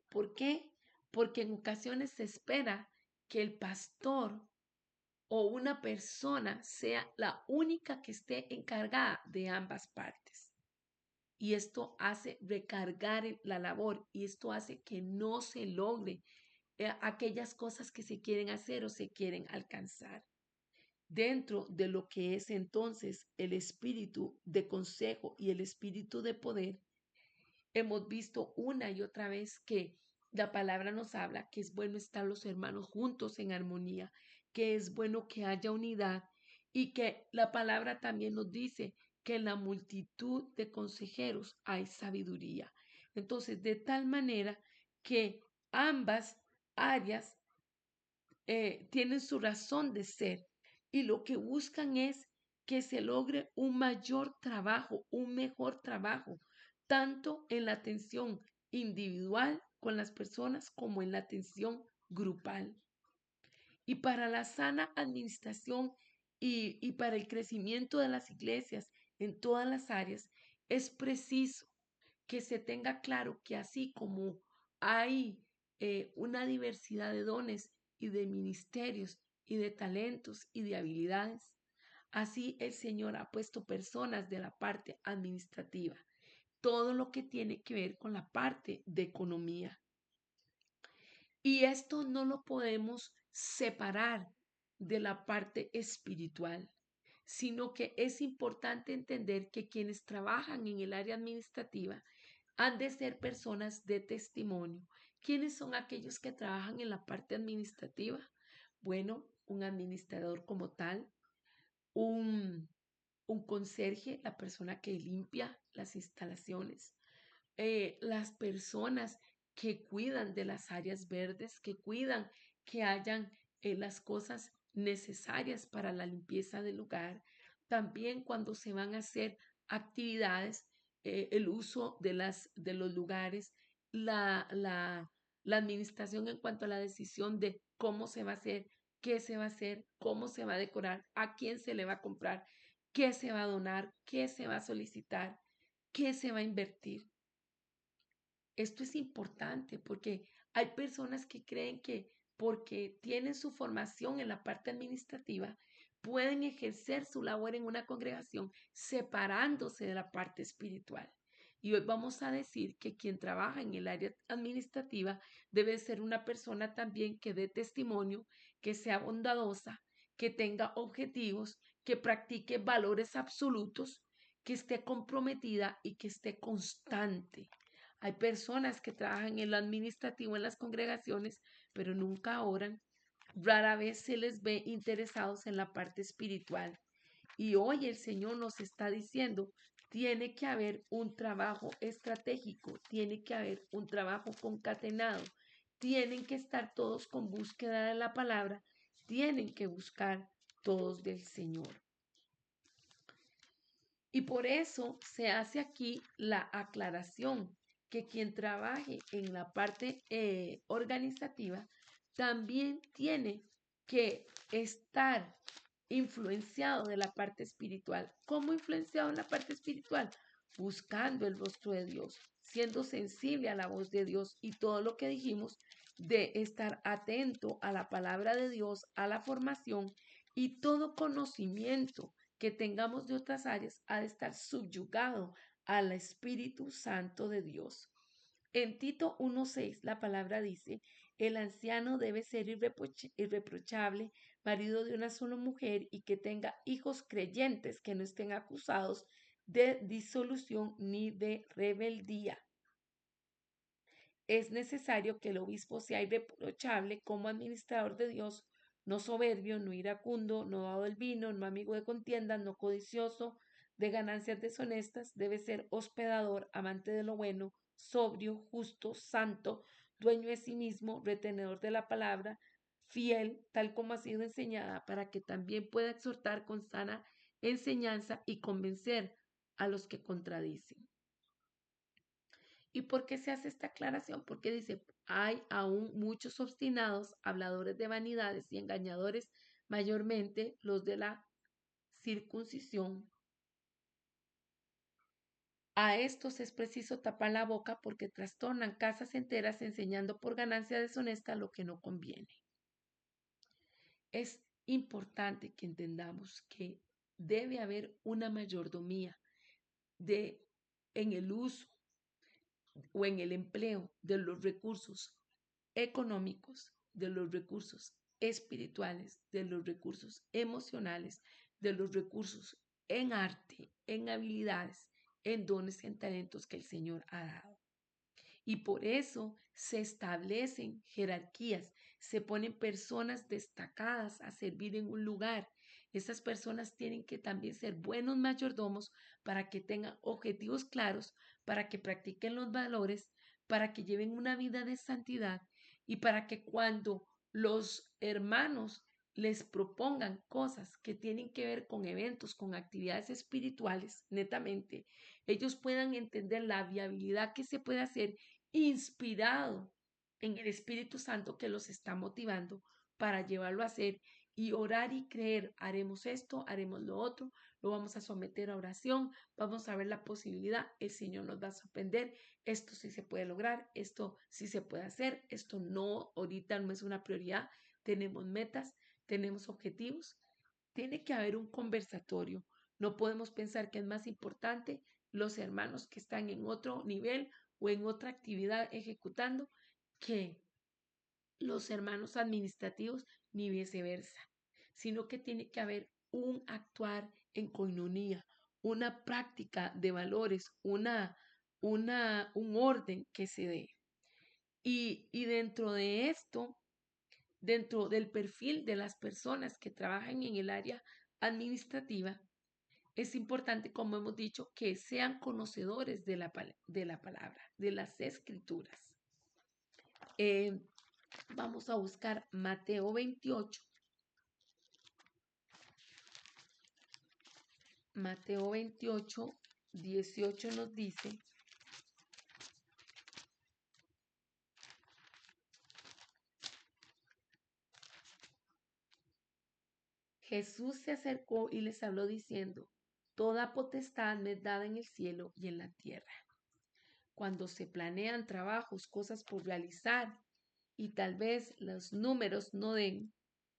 ¿Por qué? Porque en ocasiones se espera que el pastor o una persona sea la única que esté encargada de ambas partes. Y esto hace recargar la labor y esto hace que no se logre aquellas cosas que se quieren hacer o se quieren alcanzar. Dentro de lo que es entonces el espíritu de consejo y el espíritu de poder, hemos visto una y otra vez que la palabra nos habla que es bueno estar los hermanos juntos en armonía, que es bueno que haya unidad y que la palabra también nos dice que en la multitud de consejeros hay sabiduría. Entonces, de tal manera que ambas áreas tienen su razón de ser y lo que buscan es que se logre un mayor trabajo, un mejor trabajo, tanto en la atención individual con las personas como en la atención grupal. Y para la sana administración y para el crecimiento de las iglesias en todas las áreas, es preciso que se tenga claro que así como hay una diversidad de dones y de ministerios y de talentos y de habilidades, así el Señor ha puesto personas de la parte administrativa, todo lo que tiene que ver con la parte de economía. Y esto no lo podemos separar de la parte espiritual, sino que es importante entender que quienes trabajan en el área administrativa han de ser personas de testimonio. ¿Quiénes son aquellos que trabajan en la parte administrativa? Bueno, un administrador como tal, un, un conserje, la persona que limpia las instalaciones, las personas que cuidan de las áreas verdes, que cuidan que hayan las cosas necesarias para la limpieza del lugar. También cuando se van a hacer actividades, el uso de los lugares, la, la, la administración en cuanto a la decisión de cómo se va a hacer, qué se va a hacer, cómo se va a decorar, a quién se le va a comprar, qué se va a donar, qué se va a solicitar, qué se va a invertir. Esto es importante porque hay personas que creen que porque tienen su formación en la parte administrativa, pueden ejercer su labor en una congregación separándose de la parte espiritual. Y hoy vamos a decir que quien trabaja en el área administrativa debe ser una persona también que dé testimonio, que sea bondadosa, que tenga objetivos, que practique valores absolutos, que esté comprometida y que esté constante. Hay personas que trabajan en lo administrativo en las congregaciones, pero nunca oran. Rara vez se les ve interesados en la parte espiritual. Y hoy el Señor nos está diciendo, tiene que haber un trabajo estratégico, tiene que haber un trabajo concatenado, tienen que estar todos con búsqueda de la palabra, tienen que buscar todos del Señor. Y por eso se hace aquí la aclaración que quien trabaje en la parte organizativa también tiene que estar influenciado de la parte espiritual. ¿Cómo influenciado en la parte espiritual? Buscando el rostro de Dios, siendo sensible a la voz de Dios y todo lo que dijimos de estar atento a la palabra de Dios, a la formación y todo conocimiento que tengamos de otras áreas ha de estar subyugado al Espíritu Santo de Dios. En Tito 1:6 la palabra dice, el anciano debe ser irreprochable, marido de una sola mujer y que tenga hijos creyentes que no estén acusados de disolución ni de rebeldía. Es necesario que el obispo sea irreprochable como administrador de Dios, no soberbio, no iracundo, no dado el vino, no amigo de contiendas, no codicioso de ganancias deshonestas, debe ser hospedador, amante de lo bueno, sobrio, justo, santo, dueño de sí mismo, retenedor de la palabra, fiel, tal como ha sido enseñada, para que también pueda exhortar con sana enseñanza y convencer a los que contradicen. ¿Y por qué se hace esta aclaración? Porque dice, hay aún muchos obstinados, habladores de vanidades y engañadores, mayormente los de la circuncisión. A estos es preciso tapar la boca porque trastornan casas enteras enseñando por ganancia deshonesta lo que no conviene. Es importante que entendamos que debe haber una mayordomía de, en el uso o en el empleo de los recursos económicos, de los recursos espirituales, de los recursos emocionales, de los recursos en arte, en habilidades, en dones y en talentos que el Señor ha dado. Y por eso se establecen jerarquías, se ponen personas destacadas a servir en un lugar. Esas personas tienen que también ser buenos mayordomos para que tengan objetivos claros, para que practiquen los valores, para que lleven una vida de santidad y para que cuando los hermanos les propongan cosas que tienen que ver con eventos, con actividades espirituales, netamente, ellos puedan entender la viabilidad que se puede hacer inspirado en el Espíritu Santo que los está motivando para llevarlo a hacer y orar y creer, haremos esto, haremos lo otro, lo vamos a someter a oración, vamos a ver la posibilidad, el Señor nos va a sorprender, esto sí se puede lograr, esto sí se puede hacer, esto no, ahorita no es una prioridad, tenemos metas, tenemos objetivos, tiene que haber un conversatorio, no podemos pensar que es más importante los hermanos que están en otro nivel o en otra actividad ejecutando que los hermanos administrativos ni viceversa, sino que tiene que haber un actuar en coinonía, una práctica de valores, un orden que se dé. Y dentro de esto, dentro del perfil de las personas que trabajan en el área administrativa, es importante, como hemos dicho, que sean conocedores de la palabra, de las escrituras. Vamos a buscar Mateo 28. Mateo 28, 18 nos dice, Jesús se acercó y les habló diciendo, toda potestad me es dada en el cielo y en la tierra. Cuando se planean trabajos, cosas por realizar y tal vez los números no den,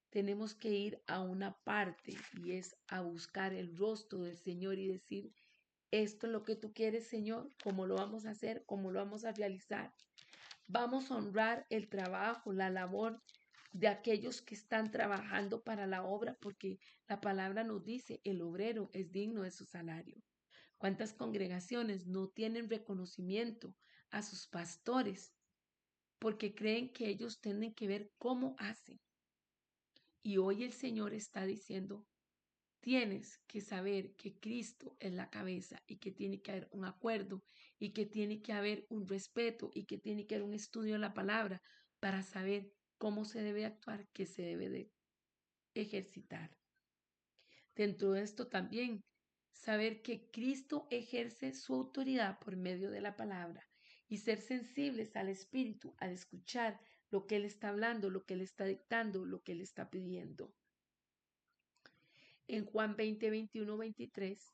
tenemos que ir a una parte y es a buscar el rostro del Señor y decir, esto es lo que tú quieres, Señor, cómo lo vamos a hacer, cómo lo vamos a realizar. Vamos a honrar el trabajo, la labor de aquellos que están trabajando para la obra, porque la palabra nos dice, el obrero es digno de su salario. ¿Cuántas congregaciones no tienen reconocimiento a sus pastores porque creen que ellos tienen que ver cómo hacen? Y hoy el Señor está diciendo, tienes que saber que Cristo es la cabeza y que tiene que haber un acuerdo y que tiene que haber un respeto y que tiene que haber un estudio de la palabra para saber cómo se debe actuar, qué se debe de ejercitar. Dentro de esto también, saber que Cristo ejerce su autoridad por medio de la palabra y ser sensibles al Espíritu, al escuchar lo que Él está hablando, lo que Él está dictando, lo que Él está pidiendo. En Juan 20, 21, 23,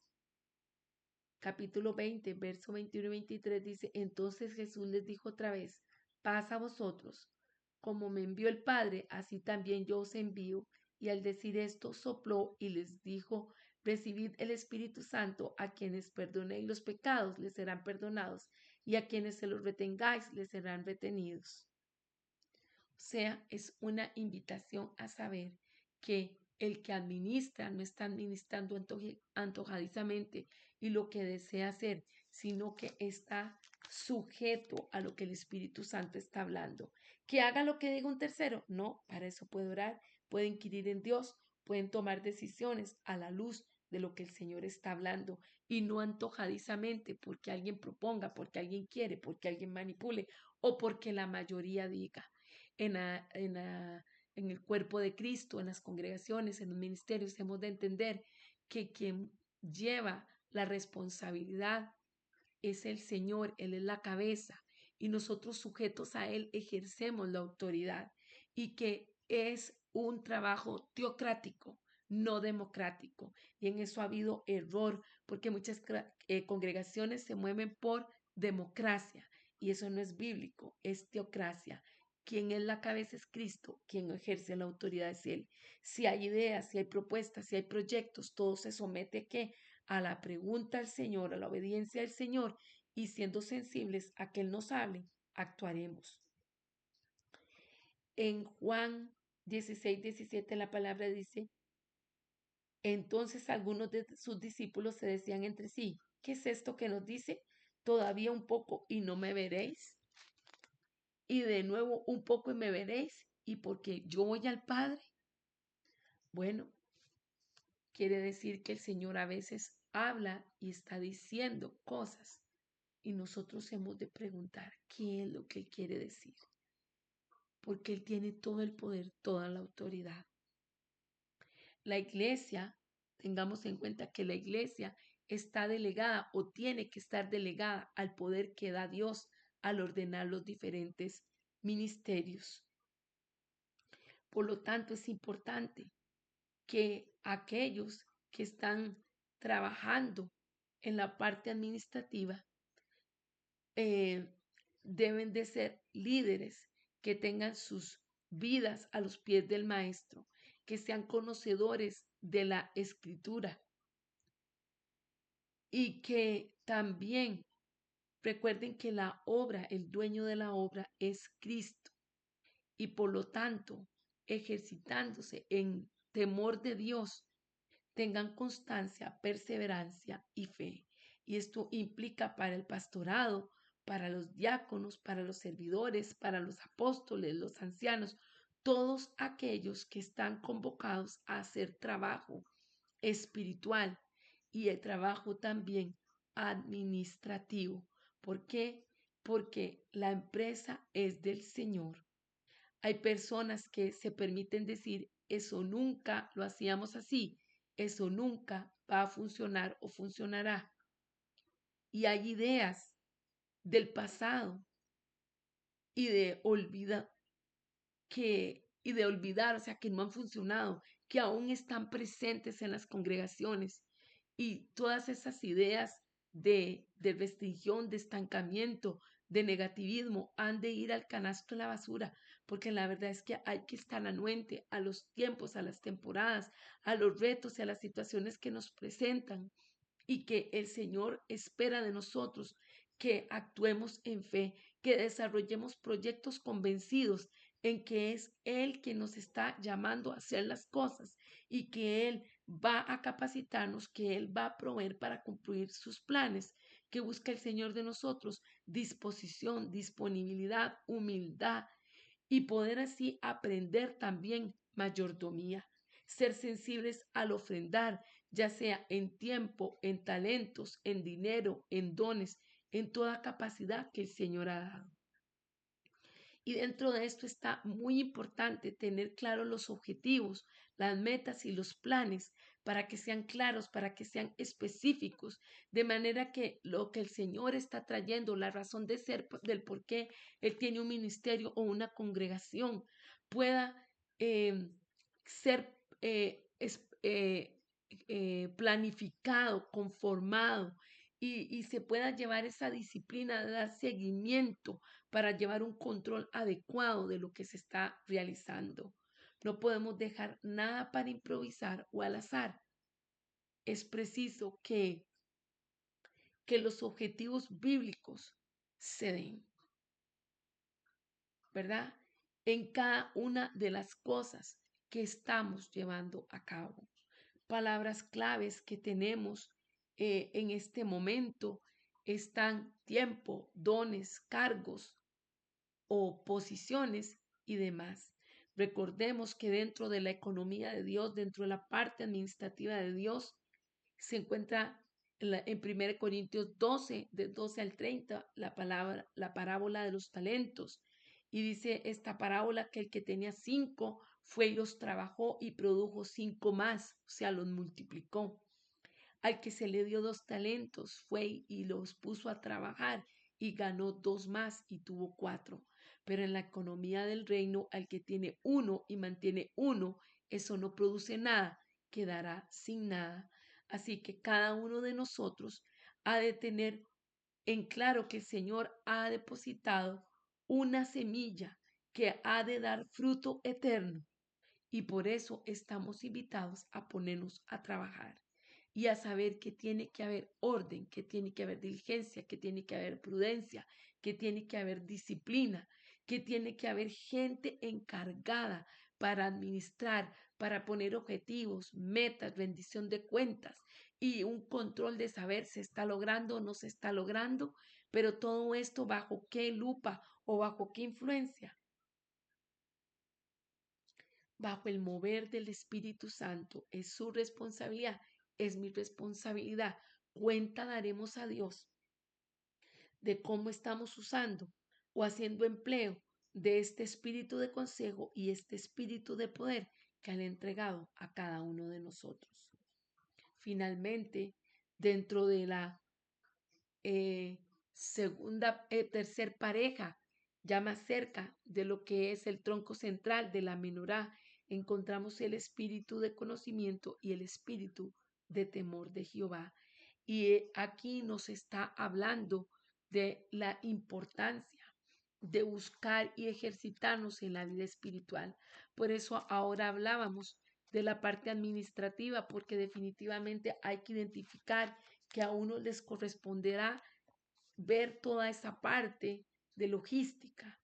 capítulo 20, verso 21 y 23 dice, entonces Jesús les dijo otra vez, paz a vosotros, como me envió el Padre, así también yo os envío. Y al decir esto, sopló y les dijo, recibid el Espíritu Santo, a quienes perdonéis los pecados, les serán perdonados, y a quienes se los retengáis, les serán retenidos. O sea, es una invitación a saber que el que administra no está administrando antojadizamente y lo que desea hacer, sino que está sujeto a lo que el Espíritu Santo está hablando. Que haga lo que diga un tercero, no, para eso puede orar, puede inquirir en Dios, pueden tomar decisiones a la luz de lo que el Señor está hablando y no antojadizamente porque alguien proponga, porque alguien quiere, porque alguien manipule o porque la mayoría diga. En en el cuerpo de Cristo, en las congregaciones, en los ministerios, hemos de entender que quien lleva la responsabilidad es el Señor, Él es la cabeza y nosotros sujetos a Él ejercemos la autoridad y que es un trabajo teocrático, no democrático. Y en eso ha habido error porque muchas congregaciones se mueven por democracia y eso no es bíblico, es teocracia. Quien es la cabeza es Cristo, quien ejerce la autoridad es Él. Si hay ideas, si hay propuestas, si hay proyectos, todo se somete a la pregunta al Señor, a la obediencia al Señor y siendo sensibles a que Él nos hable, actuaremos. En Juan 16:17 la palabra dice, entonces algunos de sus discípulos se decían entre sí, ¿qué es esto que nos dice? Todavía un poco y no me veréis. Y de nuevo un poco y me veréis. Y porque yo voy al Padre. Bueno, quiere decir que el Señor a veces habla y está diciendo cosas. Y nosotros hemos de preguntar qué es lo que Él quiere decir. Porque Él tiene todo el poder, toda la autoridad. La iglesia, tengamos en cuenta que la iglesia está delegada o tiene que estar delegada al poder que da Dios al ordenar los diferentes ministerios. Por lo tanto, es importante que aquellos que están trabajando en la parte administrativa eh, deben de ser líderes que tengan sus vidas a los pies del maestro, que sean conocedores de la escritura y que también recuerden que la obra, el dueño de la obra es Cristo y por lo tanto ejercitándose en temor de Dios tengan constancia, perseverancia y fe. Y esto implica para el pastorado, para los diáconos, para los servidores, para los apóstoles, los ancianos, todos aquellos que están convocados a hacer trabajo espiritual y el trabajo también administrativo. ¿Por qué? Porque la empresa es del Señor. Hay personas que se permiten decir, eso nunca lo hacíamos así, eso nunca va a funcionar o funcionará. Y hay ideas del pasado y de olvidar o sea, que no han funcionado, que aún están presentes en las congregaciones. Y todas esas ideas de restricción, de estancamiento, de negativismo, han de ir al canasto de la basura, porque la verdad es que hay que estar anuente a los tiempos, a las temporadas, a los retos y a las situaciones que nos presentan y que el Señor espera de nosotros que actuemos en fe, que desarrollemos proyectos convencidos en que es Él quien nos está llamando a hacer las cosas y que Él va a capacitarnos, que Él va a proveer para cumplir sus planes, que busca el Señor de nosotros disposición, disponibilidad, humildad y poder así aprender también mayordomía, ser sensibles al ofrendar, ya sea en tiempo, en talentos, en dinero, en dones, en toda capacidad que el Señor ha dado. Y dentro de esto está muy importante tener claros los objetivos, las metas y los planes para que sean claros, para que sean específicos, de manera que lo que el Señor está trayendo, la razón de ser del por qué Él tiene un ministerio o una congregación, pueda ser planificado, conformado y se pueda llevar esa disciplina de dar seguimiento para llevar un control adecuado de lo que se está realizando. No podemos dejar nada para improvisar o al azar. Es preciso que los objetivos bíblicos se den, ¿verdad? En cada una de las cosas que estamos llevando a cabo. Palabras claves que tenemos en este momento están tiempo, dones, cargos, o posiciones y demás. Recordemos que dentro de la economía de Dios, dentro de la parte administrativa de Dios, se encuentra en 1 Corintios 12, de 12 al 30, la parábola de los talentos. Y dice esta parábola que el que tenía 5 fue y los trabajó y produjo 5 más, o sea, los multiplicó. Al que se le dio 2 talentos, fue y los puso a trabajar y ganó 2 más y tuvo 4. Pero en la economía del reino, al que tiene uno y mantiene uno, eso no produce nada, quedará sin nada. Así que cada uno de nosotros ha de tener en claro que el Señor ha depositado una semilla que ha de dar fruto eterno y por eso estamos invitados a ponernos a trabajar y a saber que tiene que haber orden, que tiene que haber diligencia, que tiene que haber prudencia, que tiene que haber disciplina, que tiene que haber gente encargada para administrar, para poner objetivos, metas, rendición de cuentas y un control de saber si está logrando o no se está logrando, pero todo esto bajo qué lupa o bajo qué influencia, bajo el mover del Espíritu Santo. Es su responsabilidad, es mi responsabilidad. Cuenta daremos a Dios de cómo estamos usando o haciendo empleo de este espíritu de consejo y este espíritu de poder que han entregado a cada uno de nosotros. Finalmente, dentro de la tercer pareja, ya más cerca de lo que es el tronco central de la menorá, encontramos el espíritu de conocimiento y el espíritu de temor de Jehová. Y aquí nos está hablando de la importancia de buscar y ejercitarnos en la vida espiritual. Por eso ahora hablábamos de la parte administrativa, porque definitivamente hay que identificar que a uno les corresponderá ver toda esa parte de logística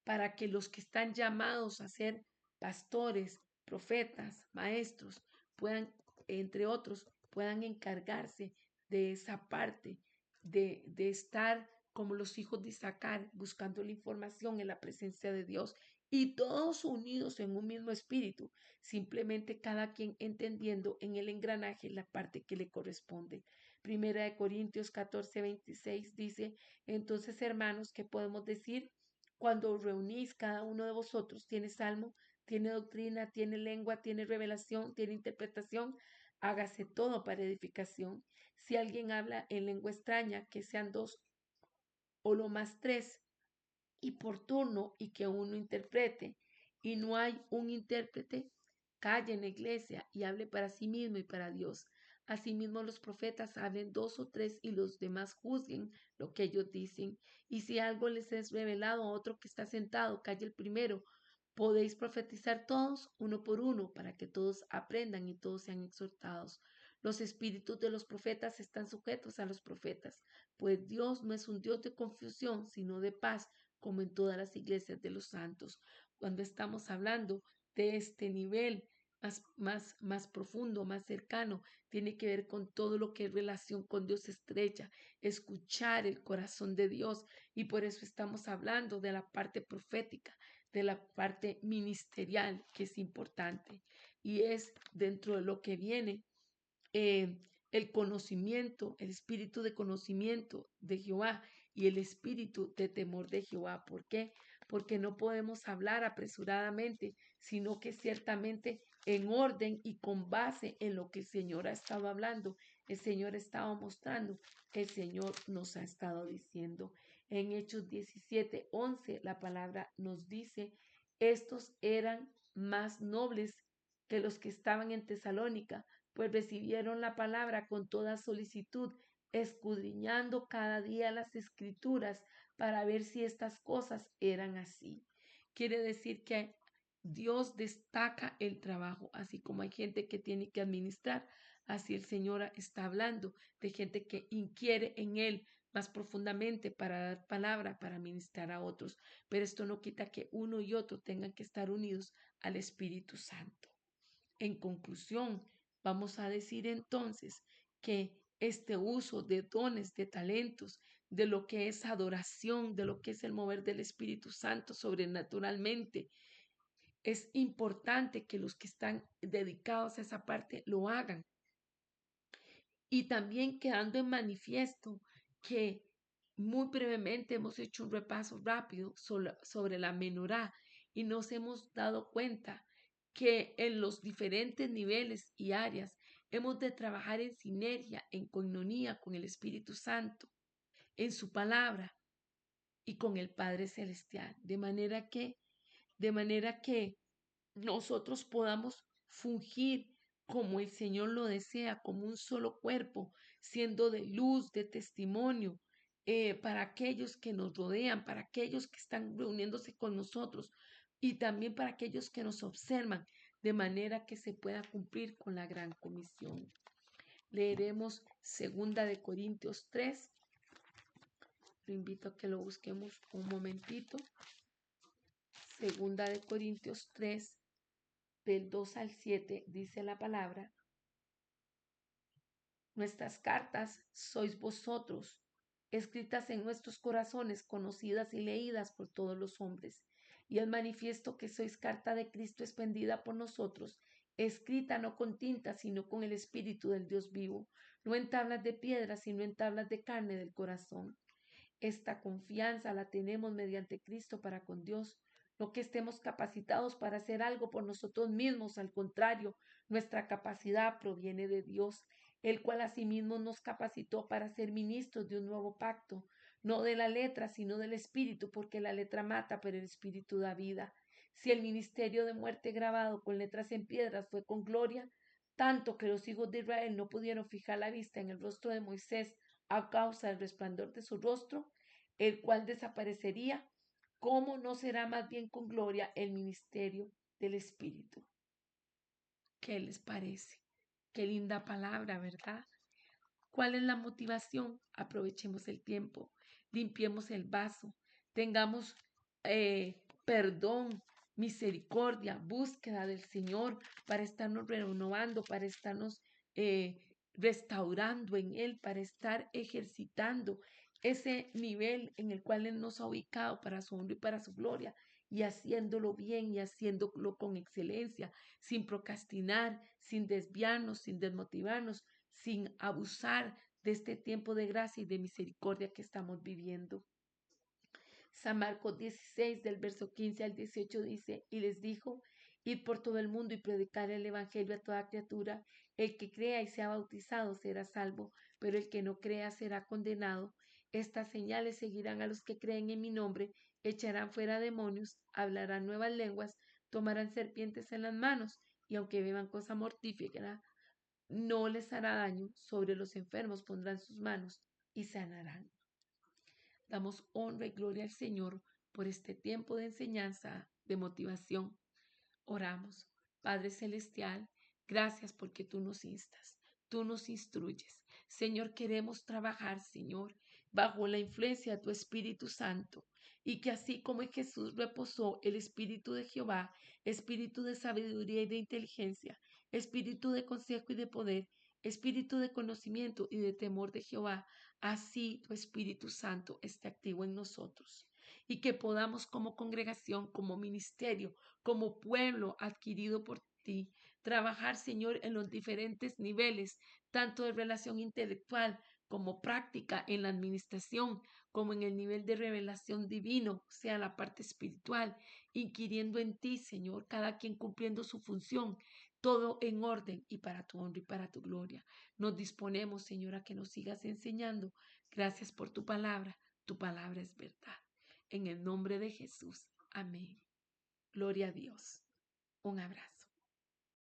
para que los que están llamados a ser pastores, profetas, maestros, puedan, entre otros, puedan encargarse de esa parte, de estar como los hijos de Isaacar, buscando la información en la presencia de Dios y todos unidos en un mismo espíritu, simplemente cada quien entendiendo en el engranaje la parte que le corresponde. Primera de Corintios 14:26 dice, entonces hermanos, ¿qué podemos decir? Cuando os reunís, cada uno de vosotros tiene salmo, tiene doctrina, tiene lengua, tiene revelación, tiene interpretación, hágase todo para edificación. Si alguien habla en lengua extraña, que sean 2 o lo más 3, y por turno y que uno interprete, y no hay un intérprete, calle en la iglesia y hable para sí mismo y para Dios. Asimismo los profetas hablen 2 o 3 y los demás juzguen lo que ellos dicen. Y si algo les es revelado a otro que está sentado, calle el primero. Podéis profetizar todos, uno por uno, para que todos aprendan y todos sean exhortados. Los espíritus de los profetas están sujetos a los profetas, pues Dios no es un Dios de confusión, sino de paz, como en todas las iglesias de los santos. Cuando estamos hablando de este nivel más profundo, más cercano, tiene que ver con todo lo que es relación con Dios estrecha, escuchar el corazón de Dios. Y por eso estamos hablando de la parte profética, de la parte ministerial, que es importante. Y es dentro de lo que viene eh, el conocimiento, el espíritu de conocimiento de Jehová y el espíritu de temor de Jehová. ¿Por qué? Porque no podemos hablar apresuradamente, sino que ciertamente en orden y con base en lo que el Señor ha estado hablando, el Señor estaba mostrando, el Señor nos ha estado diciendo. En Hechos 17:11 la palabra nos dice, estos eran más nobles que los que estaban en Tesalónica, pues recibieron la palabra con toda solicitud, escudriñando cada día las escrituras para ver si estas cosas eran así. Quiere decir que Dios destaca el trabajo, así como hay gente que tiene que administrar, así el Señor está hablando de gente que inquiere en Él más profundamente para dar palabra, para ministrar a otros. Pero esto no quita que uno y otro tengan que estar unidos al Espíritu Santo. En conclusión, vamos a decir entonces que este uso de dones, de talentos, de lo que es adoración, de lo que es el mover del Espíritu Santo sobrenaturalmente, es importante que los que están dedicados a esa parte lo hagan. Y también quedando en manifiesto que muy brevemente hemos hecho un repaso rápido sobre la menorá y nos hemos dado cuenta que en los diferentes niveles y áreas hemos de trabajar en sinergia, en coinonía con el Espíritu Santo, en su palabra y con el Padre Celestial, de manera que nosotros podamos fungir como el Señor lo desea, como un solo cuerpo, siendo de luz, de testimonio, para aquellos que nos rodean, para aquellos que están reuniéndose con nosotros y también para aquellos que nos observan, de manera que se pueda cumplir con la gran comisión. Leeremos 2 Corintios 3. Lo invito a que lo busquemos un momentito. 2 Corintios 3, del 2 al 7, dice la palabra: nuestras cartas sois vosotros, escritas en nuestros corazones, conocidas y leídas por todos los hombres. Y es manifiesto que sois carta de Cristo expendida por nosotros, escrita no con tinta, sino con el Espíritu del Dios vivo, no en tablas de piedra, sino en tablas de carne del corazón. Esta confianza la tenemos mediante Cristo para con Dios. No que estemos capacitados para hacer algo por nosotros mismos, al contrario, nuestra capacidad proviene de Dios, el cual asimismo nos capacitó para ser ministros de un nuevo pacto, no de la letra, sino del Espíritu, porque la letra mata, pero el Espíritu da vida. Si el ministerio de muerte grabado con letras en piedras fue con gloria, tanto que los hijos de Israel no pudieron fijar la vista en el rostro de Moisés a causa del resplandor de su rostro, el cual desaparecería, ¿cómo no será más bien con gloria el ministerio del Espíritu? ¿Qué les parece? Qué linda palabra, ¿verdad? ¿Cuál es la motivación? Aprovechemos el tiempo, limpiemos el vaso, tengamos perdón, misericordia, búsqueda del Señor para estarnos renovando, para estarnos restaurando en Él, para estar ejercitando ese nivel en el cual Él nos ha ubicado para su honra y para su gloria, y haciéndolo bien y haciéndolo con excelencia, sin procrastinar, sin desviarnos, sin desmotivarnos, sin abusar de este tiempo de gracia y de misericordia que estamos viviendo. San Marcos 16, del verso 15 al 18 dice: y les dijo: id por todo el mundo y predicar el evangelio a toda criatura. El que crea y sea bautizado será salvo, pero el que no crea será condenado. Estas señales seguirán a los que creen en mi nombre: echarán fuera demonios, hablarán nuevas lenguas, tomarán serpientes en las manos, y aunque beban cosa mortífera, no les hará daño. Sobre los enfermos pondrán sus manos y sanarán. Damos honra y gloria al Señor por este tiempo de enseñanza, de motivación. Oramos. Padre Celestial, gracias porque tú nos instas, tú nos instruyes. Señor, queremos trabajar, Señor, bajo la influencia de tu Espíritu Santo, y que así como en Jesús reposó el Espíritu de Jehová, Espíritu de sabiduría y de inteligencia, Espíritu de consejo y de poder, Espíritu de conocimiento y de temor de Jehová, así tu Espíritu Santo esté activo en nosotros, y que podamos como congregación, como ministerio, como pueblo adquirido por ti, trabajar, Señor, en los diferentes niveles, tanto de relación intelectual como práctica en la administración, como en el nivel de revelación divino, sea la parte espiritual, inquiriendo en ti, Señor, cada quien cumpliendo su función, todo en orden y para tu honra y para tu gloria. Nos disponemos, Señor, a que nos sigas enseñando. Gracias por tu palabra es verdad. En el nombre de Jesús, amén. Gloria a Dios. Un abrazo.